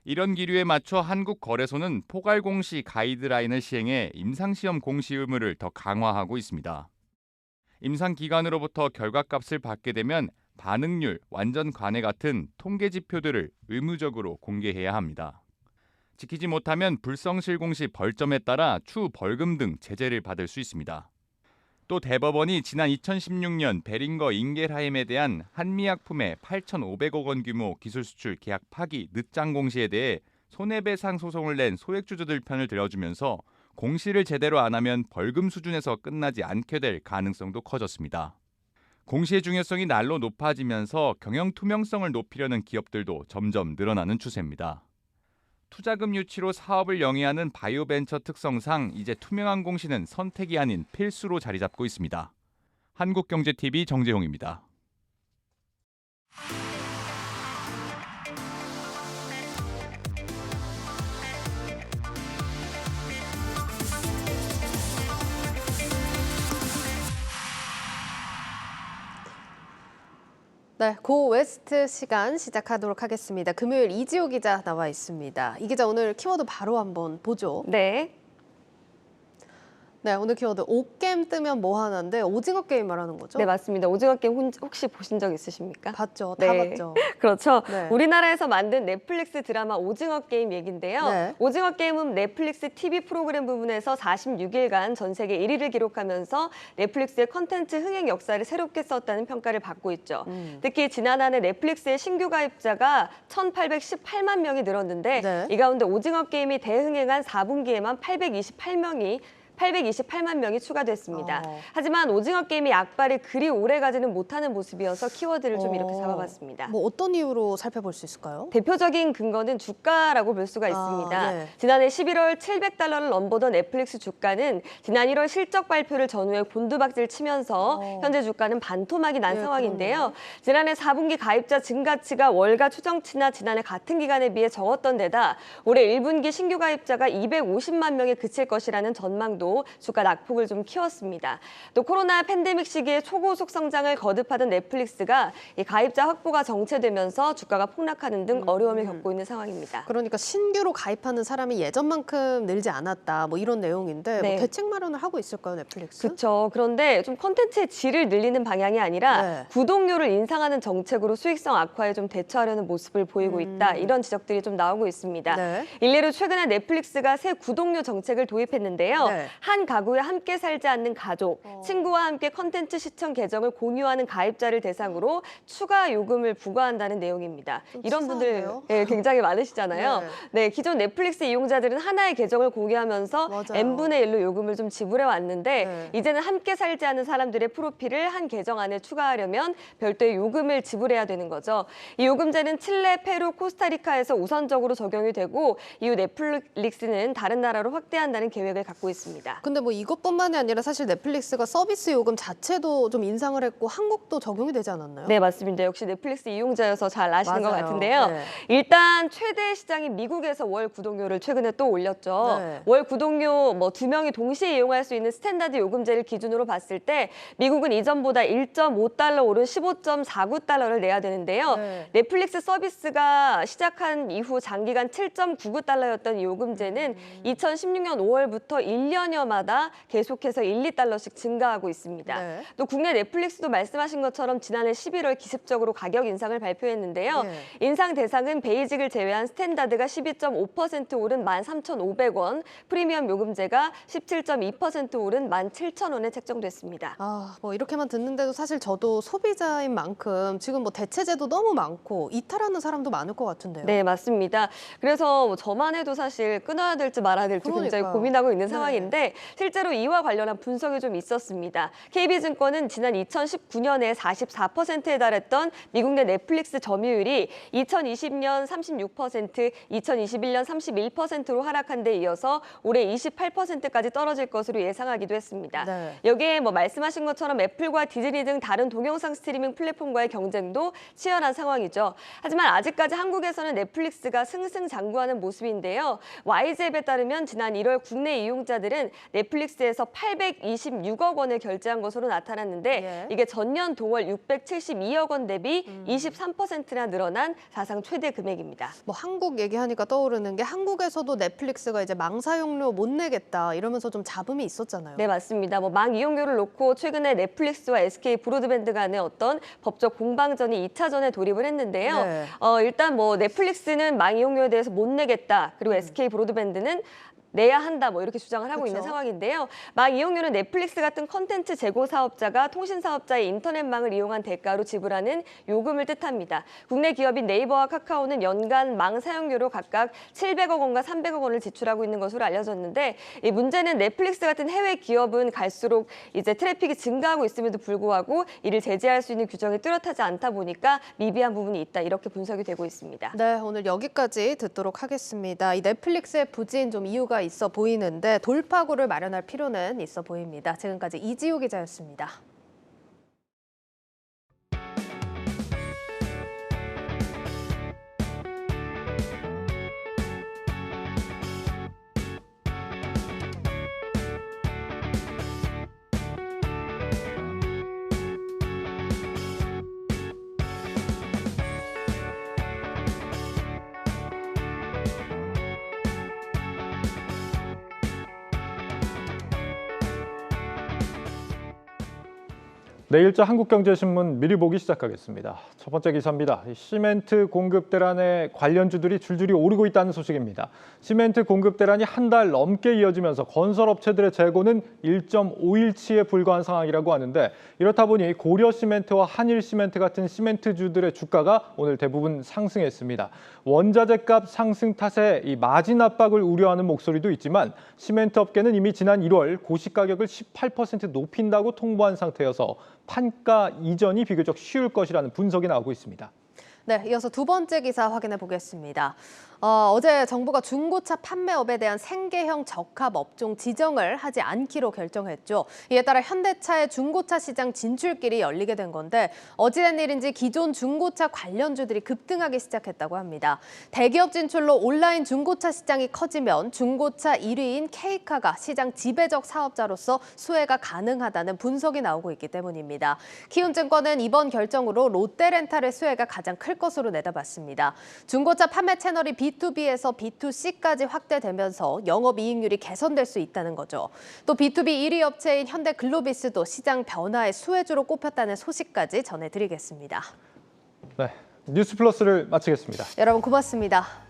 이런 기류에 맞춰 한국거래소는 포괄 공시 가이드라인을 시행해 임상시험 공시 의무를 더 강화하고 있습니다. 임상 기관으로부터 결과값을 받게 되면 반응률, 완전 관해 같은 통계 지표들을 의무적으로 공개해야 합니다. 지키지 못하면 불성실 공시 벌점에 따라 추후 벌금 등 제재를 받을 수 있습니다. 또 대법원이 지난 2016년 베링거 인겔하임에 대한 한미약품의 8,500억 원 규모 기술수출 계약 파기 늦장 공시에 대해 손해배상 소송을 낸 소액주주들 편을 들어주면서 공시를 제대로 안 하면 벌금 수준에서 끝나지 않게 될 가능성도 커졌습니다. 공시의 중요성이 날로 높아지면서 경영 투명성을 높이려는 기업들도 점점 늘어나는 추세입니다. 투자금 유치로 사업을 영위하는 바이오벤처 특성상 이제 투명한 공시는 선택이 아닌 필수로 자리 잡고 있습니다. 한국경제TV 정재용입니다. 네, 고 웨스트 시간 시작하도록 하겠습니다. 금요일 이지호 기자 나와 있습니다. 이 기자 오늘 키워드 바로 한번 보죠. 네. 네, 오늘 키워드 옷게임 뜨면 뭐 하나인데 오징어 게임 말하는 거죠? 네, 맞습니다. 오징어 게임 혹시 보신 적 있으십니까? 봤죠. 다 네. 봤죠. 그렇죠. 네. 우리나라에서 만든 넷플릭스 드라마 오징어 게임 얘긴데요. 네. 오징어 게임은 넷플릭스 TV 프로그램 부분에서 46일간 전 세계 1위를 기록하면서 넷플릭스의 컨텐츠 흥행 역사를 새롭게 썼다는 평가를 받고 있죠. 특히 지난 한 해 넷플릭스의 신규 가입자가 1,818만 명이 늘었는데 네. 이 가운데 오징어 게임이 대흥행한 4분기에만 828만 명이 추가됐습니다. 하지만 오징어 게임이 약발이 그리 오래 가지는 못하는 모습이어서 키워드를 좀 이렇게 잡아봤습니다. 뭐 어떤 이유로 살펴볼 수 있을까요? 대표적인 근거는 주가라고 볼 수가 있습니다. 네. 지난해 11월 700달러를 넘보던 넷플릭스 주가는 지난 1월 실적 발표를 전후에 곤두박질 치면서 현재 주가는 반토막이 난 상황인데요. 그렇네요. 지난해 4분기 가입자 증가치가 월가 추정치나 지난해 같은 기간에 비해 적었던 데다 올해 1분기 신규 가입자가 250만 명에 그칠 것이라는 전망도 주가 낙폭을 좀 키웠습니다. 또 코로나 팬데믹 시기에 초고속 성장을 거듭하던 넷플릭스가 이 가입자 확보가 정체되면서 주가가 폭락하는 등 어려움을 겪고 있는 상황입니다. 그러니까 신규로 가입하는 사람이 예전만큼 늘지 않았다. 뭐 이런 내용인데 네. 뭐 대책 마련을 하고 있을까요, 넷플릭스? 그렇죠. 그런데 좀 콘텐츠의 질을 늘리는 방향이 아니라 네. 구독료를 인상하는 정책으로 수익성 악화에 좀 대처하려는 모습을 보이고 있다. 이런 지적들이 좀 나오고 있습니다. 네. 일례로 최근에 넷플릭스가 새 구독료 정책을 도입했는데요. 네. 한 가구에 함께 살지 않는 가족, 친구와 함께 컨텐츠 시청 계정을 공유하는 가입자를 대상으로 추가 요금을 부과한다는 내용입니다. 이런 분들 네, 굉장히 많으시잖아요. 네, 기존 넷플릭스 이용자들은 하나의 계정을 공유하면서 맞아요. n분의 1로 요금을 좀 지불해 왔는데 이제는 함께 살지 않은 사람들의 프로필을 한 계정 안에 추가하려면 별도의 요금을 지불해야 되는 거죠. 이 요금제는 칠레, 페루, 코스타리카에서 우선적으로 적용이 되고 이후 넷플릭스는 다른 나라로 확대한다는 계획을 갖고 있습니다. 근데 뭐 이것뿐만이 아니라 사실 넷플릭스가 서비스 요금 자체도 좀 인상을 했고 한국도 적용이 되지 않았나요? 네, 맞습니다. 역시 넷플릭스 이용자여서 잘 아시는 것 맞아요. 같은데요. 네. 일단 최대 시장인 미국에서 월 구독료를 최근에 또 올렸죠. 네. 월 구독료 2명이 동시에 이용할 수 있는 스탠다드 요금제를 기준으로 봤을 때 미국은 이전보다 1.5달러 오른 15.49달러를 내야 되는데요. 넷플릭스 서비스가 시작한 이후 장기간 7.99달러였던 이 요금제는 2016년 5월부터 1년여마다 계속해서 1, 2달러씩 증가하고 있습니다. 네. 또 국내 넷플릭스도 말씀하신 것처럼 지난해 11월 기습적으로 가격 인상을 발표했는데요. 인상 대상은 베이직을 제외한 스탠다드가 12.5% 오른 13,500원, 프리미엄 요금제가 17.2% 오른 17,000원에 책정됐습니다. 뭐 이렇게만 듣는데도 사실 저도 소비자인 만큼 지금 뭐 대체제도 너무 많고 이탈하는 사람도 많을 것 같은데요. 네, 맞습니다. 그래서 저만 해도 사실 끊어야 될지 말아야 될지 굉장히 그러니까요. 고민하고 있는 네. 상황인데 실제로 이와 관련한 분석이 좀 있었습니다. KB증권은 지난 2019년에 44%에 달했던 미국 내 넷플릭스 점유율이 2020년 36%, 2021년 31%로 하락한 데 이어서 올해 28%까지 떨어질 것으로 예상하기도 했습니다. 네. 여기에 말씀하신 것처럼 애플과 디즈니 등 다른 동영상 스트리밍 플랫폼과의 경쟁도 치열한 상황이죠. 하지만 아직까지 한국에서는 넷플릭스가 승승장구하는 모습인데요. YG앱에 따르면 지난 1월 국내 이용자들은 넷플릭스에서 826억 원을 결제한 것으로 나타났는데 이게 전년 동월 672억 원 대비 23%나 늘어난 사상 최대 금액입니다. 뭐 한국 얘기하니까 떠오르는 게 한국에서도 넷플릭스가 이제 망 사용료 못 내겠다 이러면서 좀 잡음이 있었잖아요. 네, 맞습니다. 망 이용료를 놓고 최근에 넷플릭스와 SK 브로드밴드 간의 어떤 법적 공방전이 2차전에 돌입을 했는데요. 네. 일단 넷플릭스는 망 이용료에 대해서 못 내겠다. 그리고 SK 브로드밴드는 내야 한다 이렇게 주장을 하고 있는 상황인데요. 망 이용료는 넷플릭스 같은 컨텐츠 제공 사업자가 통신 사업자의 인터넷망을 이용한 대가로 지불하는 요금을 뜻합니다. 국내 기업인 네이버와 카카오는 연간 망 사용료로 각각 700억 원과 300억 원을 지출하고 있는 것으로 알려졌는데 이 문제는 넷플릭스 같은 해외 기업은 갈수록 이제 트래픽이 증가하고 있음에도 불구하고 이를 제재할 수 있는 규정이 뚜렷하지 않다 보니까 미비한 부분이 있다 이렇게 분석이 되고 있습니다. 네, 오늘 여기까지 듣도록 하겠습니다. 이 넷플릭스의 부진 좀 이유가 있어 보이는데 돌파구를 마련할 필요는 있어 보입니다. 지금까지 이지우 기자였습니다. 내일자 한국경제신문 미리 보기 시작하겠습니다. 첫 번째 기사입니다. 시멘트 공급 대란에 관련주들이 줄줄이 오르고 있다는 소식입니다. 시멘트 공급 대란이 한 달 넘게 이어지면서 건설업체들의 재고는 1.5일치에 불과한 상황이라고 하는데 이렇다 보니 고려시멘트와 한일시멘트 같은 시멘트주들의 주가가 오늘 대부분 상승했습니다. 원자재값 상승 탓에 이 마진 압박을 우려하는 목소리도 있지만 시멘트 업계는 이미 지난 1월 고시 가격을 18% 높인다고 통보한 상태여서 판가 이전이 비교적 쉬울 것이라는 분석이 나오고 있습니다. 네, 이어서 두 번째 기사 확인해 보겠습니다. 어제 정부가 중고차 판매업에 대한 생계형 적합 업종 지정을 하지 않기로 결정했죠. 이에 따라 현대차의 중고차 시장 진출길이 열리게 된 건데 어찌된 일인지 기존 중고차 관련주들이 급등하기 시작했다고 합니다. 대기업 진출로 온라인 중고차 시장이 커지면 중고차 1위인 K카가 시장 지배적 사업자로서 수혜가 가능하다는 분석이 나오고 있기 때문입니다. 키움증권은 이번 결정으로 롯데렌탈의 수혜가 가장 클 것으로 내다봤습니다. 중고차 판매 채널이 B2B에서 B2C까지 확대되면서 영업이익률이 개선될 수 있다는 거죠. 또 B2B 1위 업체인 현대글로비스도 시장 변화의 수혜주로 꼽혔다는 소식까지 전해드리겠습니다. 네, 뉴스플러스를 마치겠습니다. 여러분 고맙습니다.